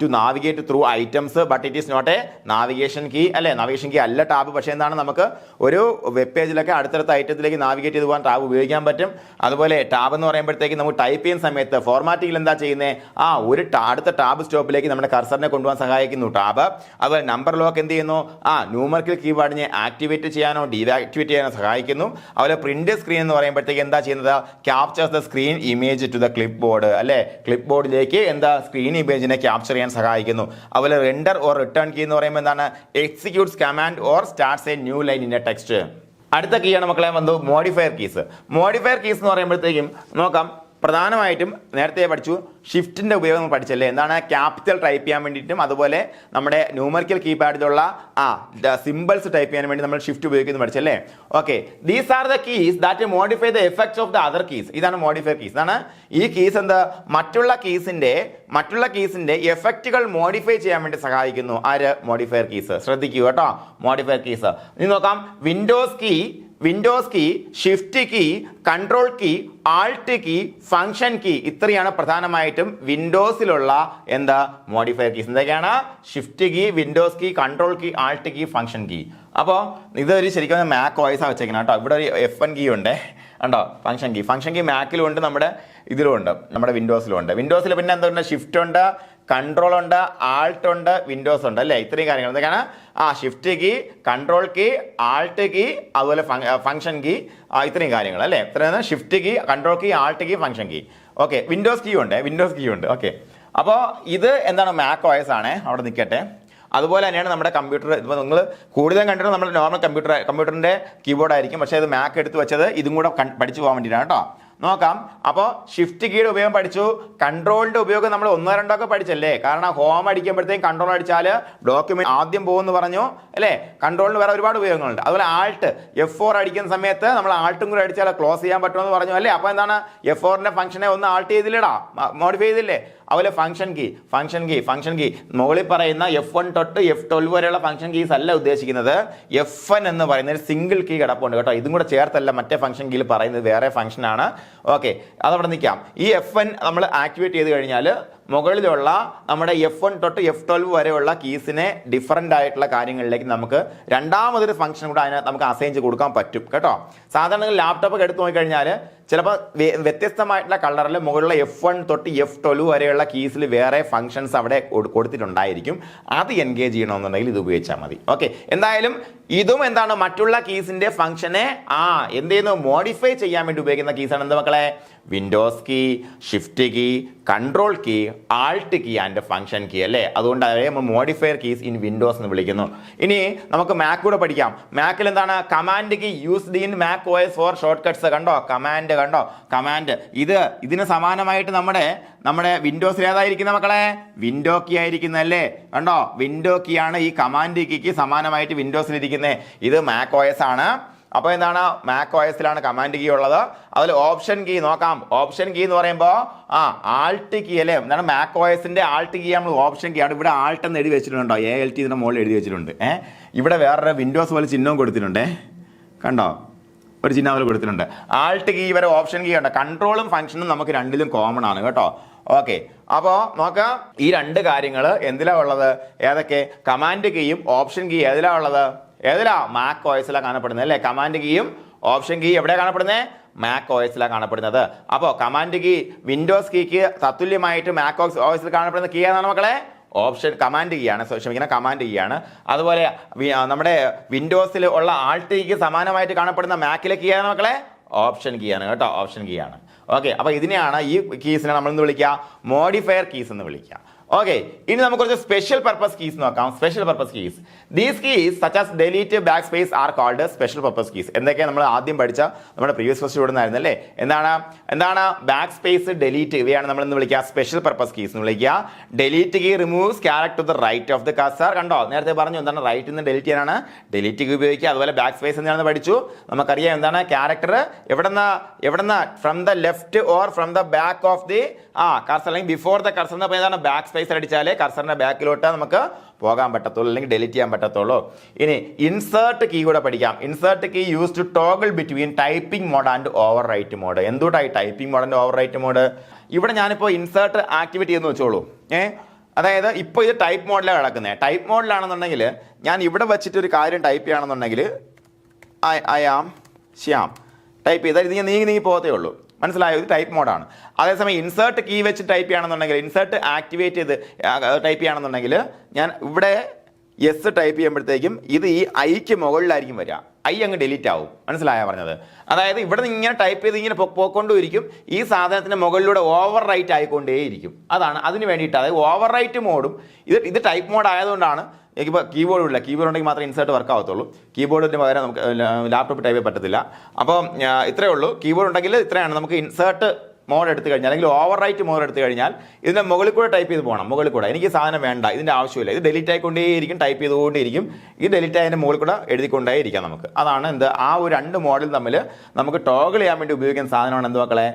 S1: To navigate through items, but it is not a navigation key അല്ലേ. നാവിഗേഷൻ കീ അല്ല ടാബ്. പക്ഷേ എന്താണ്? നമുക്ക് ഒരു വെബ് പേജിലൊക്കെ അടുത്തടുത്ത ഐറ്റത്തിലേക്ക് നാവിഗേറ്റ് ചെയ്ത് പോകാൻ ടാബ് ഉപയോഗിക്കാൻ പറ്റും. അതുപോലെ ടാബ് എന്ന് പറയുമ്പോഴത്തേക്ക് നമുക്ക് ടൈപ്പ് ചെയ്യുന്ന സമയത്ത് ഫോർമാറ്റിംഗിൽ എന്താ ചെയ്യുന്നത്? അടുത്ത ടാബ് സ്റ്റോപ്പിലേക്ക് നമ്മുടെ കർസറിനെ കൊണ്ടുപോകാൻ സഹായിക്കുന്നു ടാബ്. അതുപോലെ നമ്പർ ലോക്ക് എന്ത് ചെയ്യുന്നു? ന്യൂമറിക്കൽ കീപാഡിനെ ആക്ടിവേറ്റ് ചെയ്യാനോ ഡീആക്ടിവേറ്റ് ചെയ്യാനോ സഹായിക്കുന്നു. അതുപോലെ പ്രിന്റ് സ്ക്രീൻ എന്ന് പറയുമ്പോഴത്തേക്ക് എന്താ ചെയ്യുന്നത്? Captures the screen image to the clipboard അല്ലേ. ക്ലിപ്പ് ബോർഡിലേക്ക് എന്താ? സ്ക്രീൻ ഇമേജിനെ ക്യാപ്ചർ ചെയ്യാൻ സഹായിക്കുന്നു. അതുപോലെ റെൻഡർ ഓർ റിട്ടേൺ കീ എന്ന് പറയുമ്പോൾ എന്താണ്? Executes command or starts a new line in a text. അടുത്ത കീയാണ് മക്കളെ വന്നു മോഡിഫയർ കീസ്. മോഡിഫയർ കീസ് എന്ന് പറയുമ്പോഴത്തേക്കും നോക്കാം. പ്രധാനമായിട്ടും നേരത്തെ പഠിച്ചു ഷിഫ്റ്റിന്റെ ഉപയോഗം പഠിച്ചല്ലേ. എന്താണ്? ക്യാപിറ്റൽ ടൈപ്പ് ചെയ്യാൻ വേണ്ടിയിട്ടും അതുപോലെ നമ്മുടെ ന്യൂമറിക്കൽ കീപാഡിലുള്ള സിമ്പിൾസ് ടൈപ്പ് ചെയ്യാൻ വേണ്ടി നമ്മൾ ഷിഫ്റ്റ് ഉപയോഗിക്കുന്നത് പഠിച്ചല്ലേ. Okay, these are the keys that modify the effects of the other keys. ഇതാണ് മോഡിഫയർ കീസ്. ഇതാണ് ഈ കീസ് എന്താ? മറ്റുള്ള കീസിന്റെ എഫക്റ്റുകൾ മോഡിഫൈ ചെയ്യാൻ വേണ്ടി സഹായിക്കുന്നു. ആര്? Modifier keys. ശ്രദ്ധിക്കൂ കേട്ടോ, മോഡിഫയർ കീസ്. ഇനി നോക്കാം. Windows key, shift key, control key, alt key, function key. ഇത്രയാണ് പ്രധാനമായിട്ടും വിൻഡോസിലുള്ള എന്താ? Modifier keys. എന്തൊക്കെയാണ്? Shift key, Windows key, control key, alt key, function key. അപ്പോൾ ഇതൊരു ശരിക്കും മാക് ഓയസാണ് വെച്ചേക്കണം കേട്ടോ. ഇവിടെ ഒരു F1 കീ ഉണ്ട് കണ്ടോ. ഫംഗ്ഷൻ കീ മാക്കിലും ഉണ്ട്, നമ്മുടെ ഇതിലും ഉണ്ട്, നമ്മുടെ വിൻഡോസിലും ഉണ്ട്. വിൻഡോസിൽ പിന്നെ എന്തുണ്ട്? ഷിഫ്റ്റ് ഉണ്ട്, കൺട്രോൾ ഉണ്ട്, ആൾട്ട് ഉണ്ട്, വിൻഡോസ് ഉണ്ട് അല്ലേ. ഇത്രയും കാര്യങ്ങൾ എന്തൊക്കെയാണ്? Shift key, control key, alt key, അതുപോലെ ഫംഗ്ഷൻ കീ, ഇത്രയും കാര്യങ്ങൾ അല്ലേ. ഇത്രയാണ് shift key, control key, alt key, function key. Okay, Windows key ഉണ്ട്. ഓക്കെ, അപ്പോൾ ഇത് എന്താണ്? മാക് OS ആണ്. അവിടെ നിൽക്കട്ടെ. അതുപോലെ തന്നെയാണ് നമ്മുടെ കമ്പ്യൂട്ടർ. ഇപ്പോൾ നിങ്ങൾ കൂടുതലും കണ്ടിട്ട് നമ്മുടെ നോർമൽ കമ്പ്യൂട്ടറിൻ്റെ കീബോർഡ് ആയിരിക്കും. പക്ഷേ അത് മാക് എടുത്ത് വെച്ചത് ഇതും കൂടെ പഠിച്ചു പോകാൻ വേണ്ടിയിട്ടാണ് കേട്ടോ. നോക്കാം. അപ്പോൾ ഷിഫ്റ്റ് കീയുടെ ഉപയോഗം പഠിച്ചു, കൺട്രോളിന്റെ ഉപയോഗം നമ്മൾ 1 2 ഒക്കെ പഠിച്ചല്ലേ. കാരണം ഹോം അടിക്കുമ്പോഴത്തേക്കും കൺട്രോൾ അടിച്ചാൽ ഡോക്യുമെന്റ് ആദ്യം പോകുമെന്ന് പറഞ്ഞു അല്ലേ. കൺട്രോളിന് വേറെ ഒരുപാട് ഉപയോഗങ്ങളുണ്ട്. അതുപോലെ ആൾട്ട് F4 അടിക്കുന്ന സമയത്ത് നമ്മൾ ആൾട്ടും കൂടെ അടിച്ചാൽ ക്ലോസ് ചെയ്യാൻ പറ്റുമെന്ന് പറഞ്ഞു അല്ലേ. അപ്പോൾ എന്താണ് F4ന്റെ ഫംഗ്ഷനെ ഒന്ന് ആൾട്ട് ചെയ്തില്ലടാ, മോഡിഫൈ ചെയ്തില്ലേ. അതുപോലെ ഫംഗ്ഷൻ കീ മുകളിൽ പറയുന്ന F1 തൊട്ട് F12 വരെയുള്ള ഫംഗ്ഷൻ കീസ് അല്ല ഉദ്ദേശിക്കുന്നത്. F1 എന്ന് പറയുന്ന ഒരു സിംഗിൾ കീ കിടപ്പുണ്ട് കേട്ടോ. ഇതും കൂടെ ചേർത്തല്ല മറ്റേ ഫംഗ്ഷൻ കീയിൽ പറയുന്നത്, വേറെ ഫംഗ്ഷൻ ആണ്. ഓക്കെ, അതവിടെ നിൽക്കാം. ഈ F1 നമ്മൾ ആക്ടിവേറ്റ് ചെയ്ത് കഴിഞ്ഞാൽ മുകളിലുള്ള നമ്മുടെ F1 തൊട്ട് F12 വരെയുള്ള കീസിനെ ഡിഫറൻ്റ് ആയിട്ടുള്ള കാര്യങ്ങളിലേക്ക് നമുക്ക് രണ്ടാമതൊരു ഫംഗ്ഷൻ കൂടെ അതിനകത്ത് നമുക്ക് അസൈൻ ചെയ്ത് കൊടുക്കാൻ പറ്റും കേട്ടോ. സാധാരണ ലാപ്ടോപ്പൊക്കെ എടുത്ത് നോക്കിക്കഴിഞ്ഞാൽ ചിലപ്പോൾ വ്യത്യസ്തമായിട്ടുള്ള കളറിൽ മുകളിലുള്ള F1 തൊട്ട് F12 വരെയുള്ള കീസിൽ വേറെ ഫംഗ്ഷൻസ് അവിടെ കൊടുത്തിട്ടുണ്ടായിരിക്കും. അത് എൻഗേജ് ചെയ്യണമെന്നുണ്ടെങ്കിൽ ഇത് ഉപയോഗിച്ചാൽ മതി. ഓക്കെ, എന്തായാലും ഇതും എന്താണ് മറ്റുള്ള കീസിന്റെ ഫംഗ്ഷനെ എന്ത് ചെയ്യുന്നു, മോഡിഫൈ ചെയ്യാൻ വേണ്ടി ഉപയോഗിക്കുന്ന കീസാണ് എന്ത് മക്കളെ, Windows key, shift key, control key, alt key and function key അല്ലേ. അതുകൊണ്ട് നമ്മൾ മോഡിഫയർ കീസ് ഇൻ വിൻഡോസ് എന്ന് വിളിക്കുന്നു. ഇനി നമുക്ക് മാക് കൂടെ പഠിക്കാം. മാക്കിൽ എന്താണ് command key used in Mac OS for shortcuts. Command ഇതിന് സമാനമായിട്ട് നമ്മുടെ വിൻഡോസിൽ ഏതായിരിക്കുന്ന മക്കളെ, വിൻഡോ കീ ആയിരിക്കുന്നല്ലേ. കണ്ടോ, വിൻഡോ കീ ആണ് ഈ കമാൻഡ് കീക്ക് സമാനമായിട്ട് വിൻഡോസിൽ ഇരിക്കുന്നത്. ഇത് മാക് OS ആണ്. അപ്പോൾ എന്താണ്, മാക് OSലാണ് കമാൻഡ് കീ ഉള്ളത്. അതിൽ ഓപ്ഷൻ കീ നോക്കാം. ഓപ്ഷൻ കീ എന്ന് പറയുമ്പോൾ ആൾട്ട് കീ അല്ലേ. എന്താണ്, മാക് OSന്റെ ആൾട്ട് കീ നമ്മൾ ഓപ്ഷൻ കീ ആണ്. ഇവിടെ ആൾട്ട് എന്ന് എഴുതി വെച്ചിട്ടുണ്ടോ, ALT ഇതിന്റെ മുകളിൽ എഴുതി വെച്ചിട്ടുണ്ട്. ഇവിടെ വേറൊരു വിൻഡോസ് പോലെ ചിഹ്നവും കൊടുത്തിട്ടുണ്ട്. കണ്ടോ, ഒരു ചിഹ്നം പോലെ കൊടുത്തിട്ടുണ്ട്. ആൾട്ട് കീ വരെ ഓപ്ഷൻ കീ ഉണ്ട്. കൺട്രോളും ഫംഗ്ഷനും നമുക്ക് രണ്ടിലും കോമൺ ആണ് കേട്ടോ. ഓക്കെ, അപ്പോൾ നോക്കാം ഈ രണ്ട് കാര്യങ്ങൾ എന്തിലാ ഉള്ളത്, ഏതൊക്കെ, കമാൻഡ് കീയും ഓപ്ഷൻ കീ ഏതിലാ മാക് OSലാണ് കാണപ്പെടുന്നത് അല്ലേ. കമാൻഡ് കീയും ഓപ്ഷൻ കീ എവിടെയാണ് കാണപ്പെടുന്നത്, മാക് OSലാണ് കാണപ്പെടുന്നത്. അപ്പോൾ കമാൻഡ് കീ വിൻഡോസ് കീക്ക് തത്തുല്യമായിട്ട് മാക് OSൽ കാണപ്പെടുന്ന കീ ഏതാണ് മക്കളെ, കമാൻഡ് കീ ആണ്. കമാൻഡ് കീ ആണ്. അതുപോലെ നമ്മുടെ വിൻഡോസിൽ ഉള്ള ആൾട്ട് കീക്ക് സമാനമായിട്ട് കാണപ്പെടുന്ന മാക്കിലെ കീ ആണ് മക്കളെ, ഓപ്ഷൻ കീ ആണ് കേട്ടോ. ഓപ്ഷൻ കീ ആണ്. ഓക്കെ, അപ്പോൾ ഇതിനെയാണ്, ഈ കീസിനെ നമ്മൾ എന്ത് വിളിക്കുക, മോഡിഫയർ കീസ് എന്ന് വിളിക്കുക. ഓക്കെ, ഇനി നമുക്ക് കുറച്ച് സ്പെഷ്യൽ പർപ്പസ് കീസ് നോക്കാം. Special purpose keys, these keys such as delete, backspace are called special purpose keys. എന്തൊക്കെയാണ് നമ്മൾ ആദ്യം പഠിച്ച നമ്മുടെ പ്രീവിയസ് ക്വസ്റ്റ്യൻ ഇവിടുന്നായിരുന്നു അല്ലേ. എന്താണ് ബാക്ക് സ്പേസ്, ഡിലീറ്റ്, ഇവയാണ് നമ്മൾ എന്ന് വിളിക്കുക സ്പെഷ്യൽ പർപ്പസ് കീസ് എന്ന് വിളിക്കുക. Delete key removes character to the right of the cursor. കണ്ടോ, നേരത്തെ പറഞ്ഞു എന്താണ്, റൈറ്റിൽ നിന്ന് ഡിലീറ്റ് ചെയ്യാനാണ് ഡിലീറ്റ് കീ ഉപയോഗിക്കുക. അതുപോലെ ബാക്ക് സ്പേസ് എന്താണെന്ന് പഠിച്ചു. നമുക്കറിയാം എന്താണ്, ക്യാരക്ടർ എവിടെന്ന് from the left or from the back of the cursor, അല്ലെങ്കിൽ ബിഫോർ ദ കർസർ എന്ന് പറയുന്നതാണ് ബാക്ക് സ്പേസ് അടിച്ചാലേ കർസറിന്റെ ബാക്കിലോട്ട് നമുക്ക് പോകാൻ പറ്റത്തുള്ളൂ, അല്ലെങ്കിൽ ഡിലീറ്റ് ചെയ്യാൻ പറ്റത്തുള്ളൂ. ഇനി ഇൻസേർട്ട് കീ കൂടെ പഠിക്കാം. Insert key use to toggle between typing mode and overwrite mode. എന്തുകൊണ്ടായി typing mode and overwrite mode? ഇവിടെ ഞാനിപ്പോൾ ഇൻസേർട്ട് ആക്ടിവേറ്റ് ചെയ്യുന്നു വെച്ചോളൂ. അതായത് ഇപ്പോൾ ഇത് ടൈപ്പ് മോഡിലാണ് കിടക്കുന്നത്. ടൈപ്പ് മോഡിലാണെന്നുണ്ടെങ്കിൽ ഞാൻ ഇവിടെ വെച്ചിട്ട് ഒരു കാര്യം ടൈപ്പ് ചെയ്യുകയാണെന്നുണ്ടെങ്കിൽ ഐ ആം ശ്യാം ടൈപ്പ് ചെയ്താൽ ഇത് നീങ്ങി പോകത്തേ ഉള്ളൂ. മനസ്സിലായോ, ഇത് ടൈപ്പ് മോഡാണ്. അതേസമയം ഇൻസേർട്ട് കീ വെച്ച് ടൈപ്പ് ചെയ്യുകയാണെന്നുണ്ടെങ്കിൽ, ഇൻസേർട്ട് ആക്ടിവേറ്റ് ചെയ്ത് ടൈപ്പ് ചെയ്യുകയാണെന്നുണ്ടെങ്കിൽ ഞാൻ ഇവിടെ യെസ് ടൈപ്പ് ചെയ്യുമ്പോഴത്തേക്കും ഇത് ഈ ഐക്ക് മുകളിലായിരിക്കും വരിക. ഐ അങ്ങ് ഡിലീറ്റ് ആവും. മനസ്സിലായോ പറഞ്ഞത്? അതായത് ഇവിടെ നിന്ന് ഇങ്ങനെ ടൈപ്പ് ചെയ്ത് ഇങ്ങനെ പോയിക്കൊണ്ടിരിക്കും. ഈ സാധനത്തിന്റെ മുകളിലൂടെ ഓവർ റൈറ്റ് ആയിക്കൊണ്ടേയിരിക്കും. അതാണ് അതിന് വേണ്ടിയിട്ട്. അതായത് ഓവർ റൈറ്റ് മോഡും ഇത് ടൈപ്പ് മോഡ് ആയതുകൊണ്ടാണ്. എനിക്കിപ്പോൾ കീബോർഡ് ഇല്ല, കീബോർഡ് ഉണ്ടെങ്കിൽ മാത്രമേ ഇൻസേർട്ട് വർക്ക് ആവത്തുള്ളൂ. കീബോർഡിന് പകരം നമുക്ക് ലാപ്ടോപ്പ് ടൈപ്പ് ചെയ്യാൻ പറ്റത്തില്ല. അപ്പോൾ ഇത്രയേ ഉള്ളൂ. കീബോർഡ് ഉണ്ടെങ്കിൽ ഇത്രയാണ്. നമുക്ക് ഇൻസേർട്ട് മോഡ് എടുത്തു കഴിഞ്ഞാൽ, അല്ലെങ്കിൽ ഓവർ റൈറ്റ് മോഡ് എടുത്തു കഴിഞ്ഞാൽ ഇതിൻ്റെ മുകളിൽ കൂടെ ടൈപ്പ് ചെയ്ത് പോകണം. മുകളിൽ കൂടെ എനിക്ക് സാധനം വേണ്ട, ഇതിൻ്റെ ആവശ്യമില്ല. ഇത് ഡിലീറ്റ് ആയിക്കൊണ്ടേയിരിക്കും, ടൈപ്പ് ചെയ്തുകൊണ്ടേയിരിക്കും. ഈ ഡിലീറ്റ് ആയതിൻ്റെ മുകളിൽ കൂടെ എഴുതിക്കൊണ്ടേയിരിക്കാം നമുക്ക്. അതാണ് ആ ഒരു രണ്ട് മോഡൽ തമ്മിൽ നമുക്ക് ടോഗിൾ ചെയ്യാൻ വേണ്ടി ഉപയോഗിക്കുന്ന സാധനമാണ് എന്ത് മക്കളെ,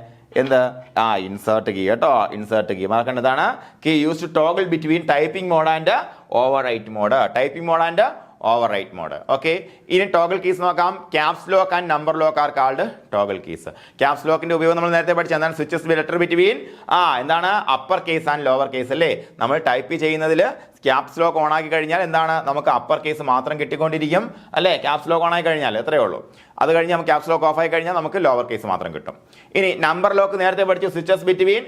S1: ഇൻസേർട്ട് കീ കേട്ടോ. ഇൻസേർട്ട് കീ മറക്കേണ്ടതാണ്. Key use to toggle between typing mode and overwrite mode. Typing mode and overwrite mode. Okay, ഇനി ടോഗിൾ കീസ് നോക്കാം. Caps lock and number lock are called toggle keys. Caps ലോക്കിന്റെ ഉപയോഗം നമ്മൾ നേരത്തെ പഠിച്ച എന്താണ്, switches letter between എന്താണ് upper case and lower case അല്ലേ. നമ്മൾ ടൈപ്പ് ചെയ്യുന്നതിൽ ക്യാപ്സ് ലോക്ക് ഓൺ ആക്കി കഴിഞ്ഞാൽ എന്താണ്, നമുക്ക് അപ്പർ കേസ് മാത്രം കിട്ടിക്കൊണ്ടിരിക്കും അല്ലേ. ക്യാപ്സ് ലോക്ക് ഓൺ ആയി കഴിഞ്ഞാൽ എത്രയേ ഉള്ളൂ. അത് കഴിഞ്ഞ് നമുക്ക് ക്യാപ്സ് ലോക്ക് ഓഫ് ആയി കഴിഞ്ഞാൽ നമുക്ക് ലോവർ കേസ് മാത്രം കിട്ടും. ഇനി നമ്പർ ലോക്ക് നേരത്തെ പഠിച്ചു, switches between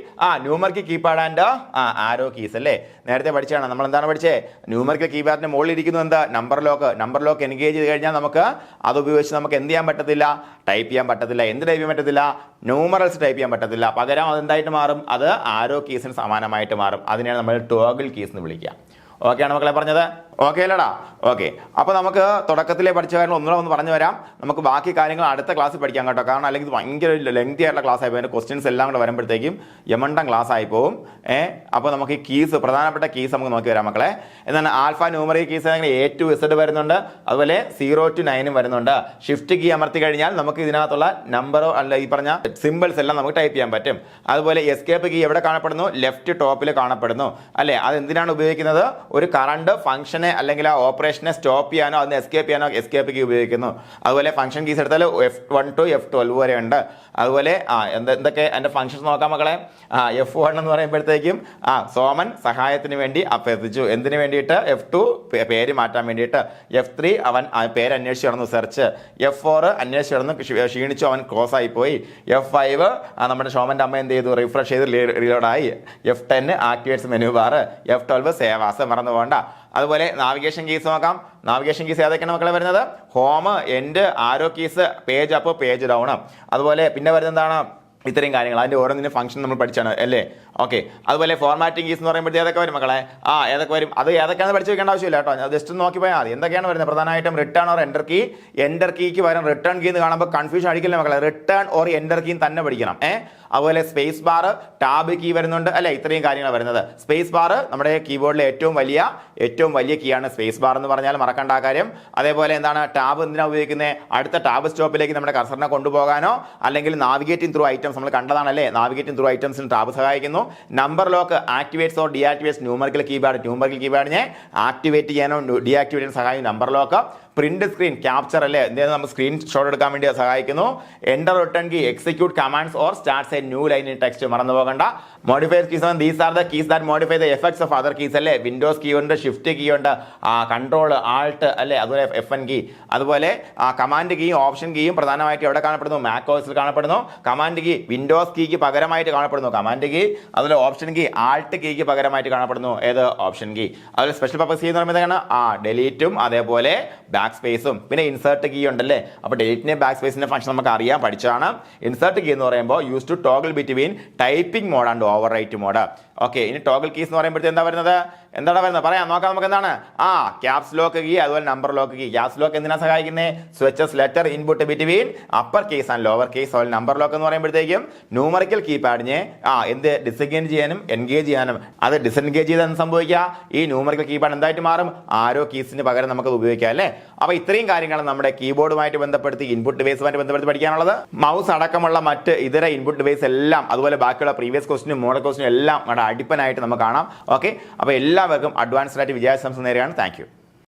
S1: numerical keypad and arrow keys അല്ലേ. നേരത്തെ പഠിച്ചാണ്. നമ്മൾ എന്താണ് പഠിച്ചേ, ന്യൂമറിക്കൽ കീപാഡിന്റെ മുകളിൽ ഇരിക്കുന്നു എന്താ, number lock. Number lock engage ചെയ്ത് കഴിഞ്ഞാൽ നമുക്ക് അത് ഉപയോഗിച്ച് നമുക്ക് എന്ത് ചെയ്യാൻ പറ്റത്തില്ല, ടൈപ്പ് ചെയ്യാൻ പറ്റത്തില്ല. എന്ത് ടൈപ്പ് ചെയ്യാൻ പറ്റത്തില്ല, ന്യൂമറൽസ് ടൈപ്പ് ചെയ്യാൻ പറ്റത്തില്ല. പകരം അതെന്തായിട്ട് മാറും, അത് ആരോ കീസിന് സമാനമായിട്ട് മാറും. അതിനെയാണ് നമ്മൾ ടോഗിൾ കീസ് എന്ന് വിളിക്കുക. ഓക്കെയാണ് മക്കളെ പറഞ്ഞത്? ഓക്കെ അല്ലടാ? ഓക്കെ, അപ്പോൾ നമുക്ക് തുടക്കത്തിലെ പഠിച്ച കാര്യങ്ങൾ ഒന്നുകൂടെ ഒന്ന് പറഞ്ഞു വരാം. നമുക്ക് ബാക്കി കാര്യങ്ങൾ അടുത്ത ക്ലാസ്സിൽ പഠിക്കാം കേട്ടോ. കാരണം അല്ലെങ്കിൽ ഇത് ഭയങ്കര ലെങ്തി ആയിട്ടുള്ള ക്ലാസ് ആയി പോകും. അതിൻ്റെ ക്വസ്റ്റ്യൻസ് എല്ലാം കൂടെ വരുമ്പോഴത്തേക്കും യമണ്ടൻ ക്ലാസ് ആയി പോകും. അപ്പോൾ നമുക്ക് ഈ കീസ്, പ്രധാനപ്പെട്ട കീസ് നമുക്ക് നോക്കി വരാം മക്കളെ. എന്താണ് ആൽഫ ന്യൂമറിക് കീസ് ആണെങ്കിൽ A to Z വരുന്നുണ്ട്, അതുപോലെ 0 to 9 വരുന്നുണ്ട്. ഷിഫ്റ്റ് കീ അമർത്തി കഴിഞ്ഞാൽ നമുക്ക് ഇതിനകത്തുള്ള നമ്പറോ അല്ല ഈ പറഞ്ഞ സിമ്പിൾസ് എല്ലാം നമുക്ക് ടൈപ്പ് ചെയ്യാൻ പറ്റും. അതുപോലെ എസ്കേപ്പ് കീ എവിടെ കാണപ്പെടുന്നു? ലെഫ്റ്റ് ടോപ്പിൽ കാണപ്പെടുന്നു അല്ലേ? അത് എന്തിനാണ് ഉപയോഗിക്കുന്നത്? ഒരു കറണ്ട് ഫംഗ്ഷനെ അല്ലെങ്കിൽ ആ ഓപ്പറേഷനെ സ്റ്റോപ്പ് ചെയ്യാനോ അതിന് എസ്കേപ്പ് ചെയ്യാനോ എസ്കേപ്പ് കീ ഉപയോഗിക്കുന്നു. അതുപോലെ ഫംഗ്ഷൻ കീസ് എടുത്താൽ F1 to F12 വരെ ഉണ്ട്. അതുപോലെ എന്തൊക്കെ അതിന്റെ ഫംഗ്ഷൻസ് നോക്കാം മക്കളെ. F1 എന്ന് പറയുമ്പോഴത്തേക്കും സോമൻ സഹായത്തിന് വേണ്ടി അഭ്യർത്ഥിച്ചു. എന്തിനു വേണ്ടിയിട്ട്? F2 പേര് മാറ്റാൻ വേണ്ടിയിട്ട്. F3 അവൻ പേര് അന്വേഷിച്ച് നടന്നു, സെർച്ച്. F4 അന്വേഷിച്ച് നടന്നു, ക്ഷീണിച്ചു, അവൻ ക്ലോസ് ആയി പോയി. F5 നമ്മുടെ സോമന്റെ അമ്മ എന്ത് ചെയ്തു? റിഫ്രഷ് ചെയ്ത് റീലോഡായി. F10 activates menu bar. F12 saves, മറന്നു പോകണ്ട. അതുപോലെ നാവിഗേഷൻ കീസ് നോക്കാം. നാവിഗേഷൻ കീസ് ഏതൊക്കെയാണ് മക്കളെ വരുന്നത്? Home, end, arrow keys, page up, page down. അതുപോലെ പിന്നെ വരുന്നത് എന്താണ്? ഇത്രയും കാര്യങ്ങൾ. അതിന്റെ ഓരോന്നിന്റെ ഫംഗ്ഷൻ നമ്മൾ പഠിച്ചാണ് അല്ലേ? ഓക്കെ. അതുപോലെ ഫോർമാറ്റിംഗ് കീസ് എന്ന് പറയുമ്പോഴത്തേ ഏതൊക്കെ വരും മക്കളെ? ഏതൊക്കെ വരും? അത് ഏതൊക്കെയാണെന്ന് പഠിച്ചു വെക്കേണ്ട ആവശ്യമില്ല കേട്ടോ. ജസ്റ്റ് നോക്കി പോയാൽ മതി. എന്തൊക്കെയാണ് വരുന്നത്? പ്രധാനമായിട്ടും return or enter key. Enter കീക്ക് പകരം റിട്ടേൺ കീ എന്ന് കാണുമ്പോൾ കൺഫ്യൂഷൻ അടിക്കില്ല മക്കളെ. റിട്ടേൺ ഓർ എൻ്റർ കീ തന്നെ പഠിക്കണം. അതുപോലെ സ്പേസ് ബാർ, ടാബ് കീ വരുന്നുണ്ട് അല്ലെ? ഇത്രയും കാര്യങ്ങൾ വരുന്നത്. സ്പേസ് ബാർ നമ്മുടെ കീബോർഡിലെ ഏറ്റവും വലിയ കീ ആണ് സ്പേസ് ബാർ എന്ന് പറഞ്ഞാൽ മറക്കേണ്ട ആ കാര്യം. അതേപോലെ എന്താണ് ടാബ് എന്തിനാണ് ഉപയോഗിക്കുന്നത്? അടുത്ത ടാബ് സ്റ്റോപ്പിലേക്ക് നമ്മുടെ കർസറിനെ കൊണ്ടുപോകാനോ അല്ലെങ്കിൽ നാവിഗേറ്റിംഗ് ത്രൂ ഐറ്റംസ് നമ്മൾ കണ്ടതാണല്ലേ? നാവിഗേറ്റിംഗ് ത്രൂ ഐറ്റംസിന് ടാബ് സഹായിക്കുന്നു. Number lock activates or deactivates numerical കീപാഡിനെ ആക്ടിവേറ്റ് ചെയ്യാനോ ഡീആക്ടിവേറ്റ് ചെയ്യാൻ സഹായിക്കും number lock. Print screen capture അല്ലേ? എന്തെങ്കിലും നമുക്ക് സ്ക്രീൻ ഷോട്ട് എടുക്കാൻ വേണ്ടി സഹായിക്കുന്നു. Enter return key execute commands or starts a new line in text, മറന്നു പോകണ്ട. Modifies keys these are the keys that modify the effects of other keys അല്ലേ? Windows key ഉണ്ട്, ഷിഫ്റ്റ് കീ ഉണ്ട്, control Alt അല്ലേ? അതുപോലെ FN key. അതുപോലെ command കീയും option കീയും പ്രധാനമായിട്ട് എവിടെ കാണപ്പെടുന്നു? മാകോസിൽ കാണപ്പെടുന്നു. കമാൻഡ് കീ വിൻഡോസ് കീക്ക് പകരമായിട്ട് കാണപ്പെടുന്നു കമാൻഡ് കീ. അതുപോലെ ഓപ്ഷൻ കീ ആൾട്ട് കീക്ക് പകരമായിട്ട് കാണപ്പെടുന്നു. ഏത്? Option key. അതുപോലെ സ്പെഷ്യൽ പർപ്പസ് കീ എന്ന് പറയുമ്പോൾ ഡെലീറ്റും അതേപോലെ ബാക്ക് സ്പേസും പിന്നെ ഇൻസേർട്ട് കീ ഉണ്ടല്ലേ? അപ്പോൾ ഡെലീറ്റിന്റെ ബാക്ക് സ്പേസിന്റെ ഫംഗ്ഷൻ നമുക്ക് അറിയാൻ പഠിച്ചാണ്. ഇൻസേർട്ട് കീ എന്ന് പറയുമ്പോൾ use to toggle between typing mode and overwrite mode. Okay, ഇനി ടോഗിൾ കീസ് എന്ന് പറയുമ്പോഴത്തെ എന്താ വരുന്നത്? പറയാം, നോക്കാം നമുക്ക്. എന്താണ്? ക്യാപ്സ് ലോക്ക് കീ, അതുപോലെ number lock key. Caps lock എന്തിനാ സഹായിക്കുന്നത്? Switches letter input between upper case and lower case. അതുപോലെ നമ്പർ ലോക്ക് എന്ന് പറയുമ്പോഴത്തേക്കും ന്യൂമറിക്കൽ കീപാഡിനെ എന്ത് ഡിസെൻഗേജ് ചെയ്യാനും എൻഗേജ് ചെയ്യാനും. അത് ഡിസെൻഗേജ് ചെയ്താൽ സംഭവിക്കുക? ഈ ന്യൂമറിക്കൽ കീപാഡ് എന്തായിട്ട് മാറും? ആരോ കീസിന് പകരം നമുക്ക് ഉപയോഗിക്കാം അല്ലേ? അപ്പോൾ ഇത്രയും കാര്യങ്ങൾ നമ്മുടെ കീബോർഡുമായിട്ട് ബന്ധപ്പെടുത്തി ഇൻപുട്ട് ഡിവൈസുമായിട്ട് ബന്ധപ്പെടുത്തി പഠിക്കാനുള്ളത്. മൗസ് അടക്കമുള്ള മറ്റ് ഇതര ഇൻപുട്ട് ഡിവൈസ് എല്ലാം അതുപോലെ ബാക്കിയുള്ള പ്രീവിയസ് ക്വസ്റ്റിനും മോഡൽ ക്വസ്റ്റിനും എല്ലാം അടിപ്പനായിട്ട് നമുക്ക് കാണാം. ഓക്കെ, അപ്പോൾ എല്ലാവർക്കും അഡ്വാൻസ്ഡ് ആയിട്ട് വിജയാശംസ നേരെയാണ്. Thank you.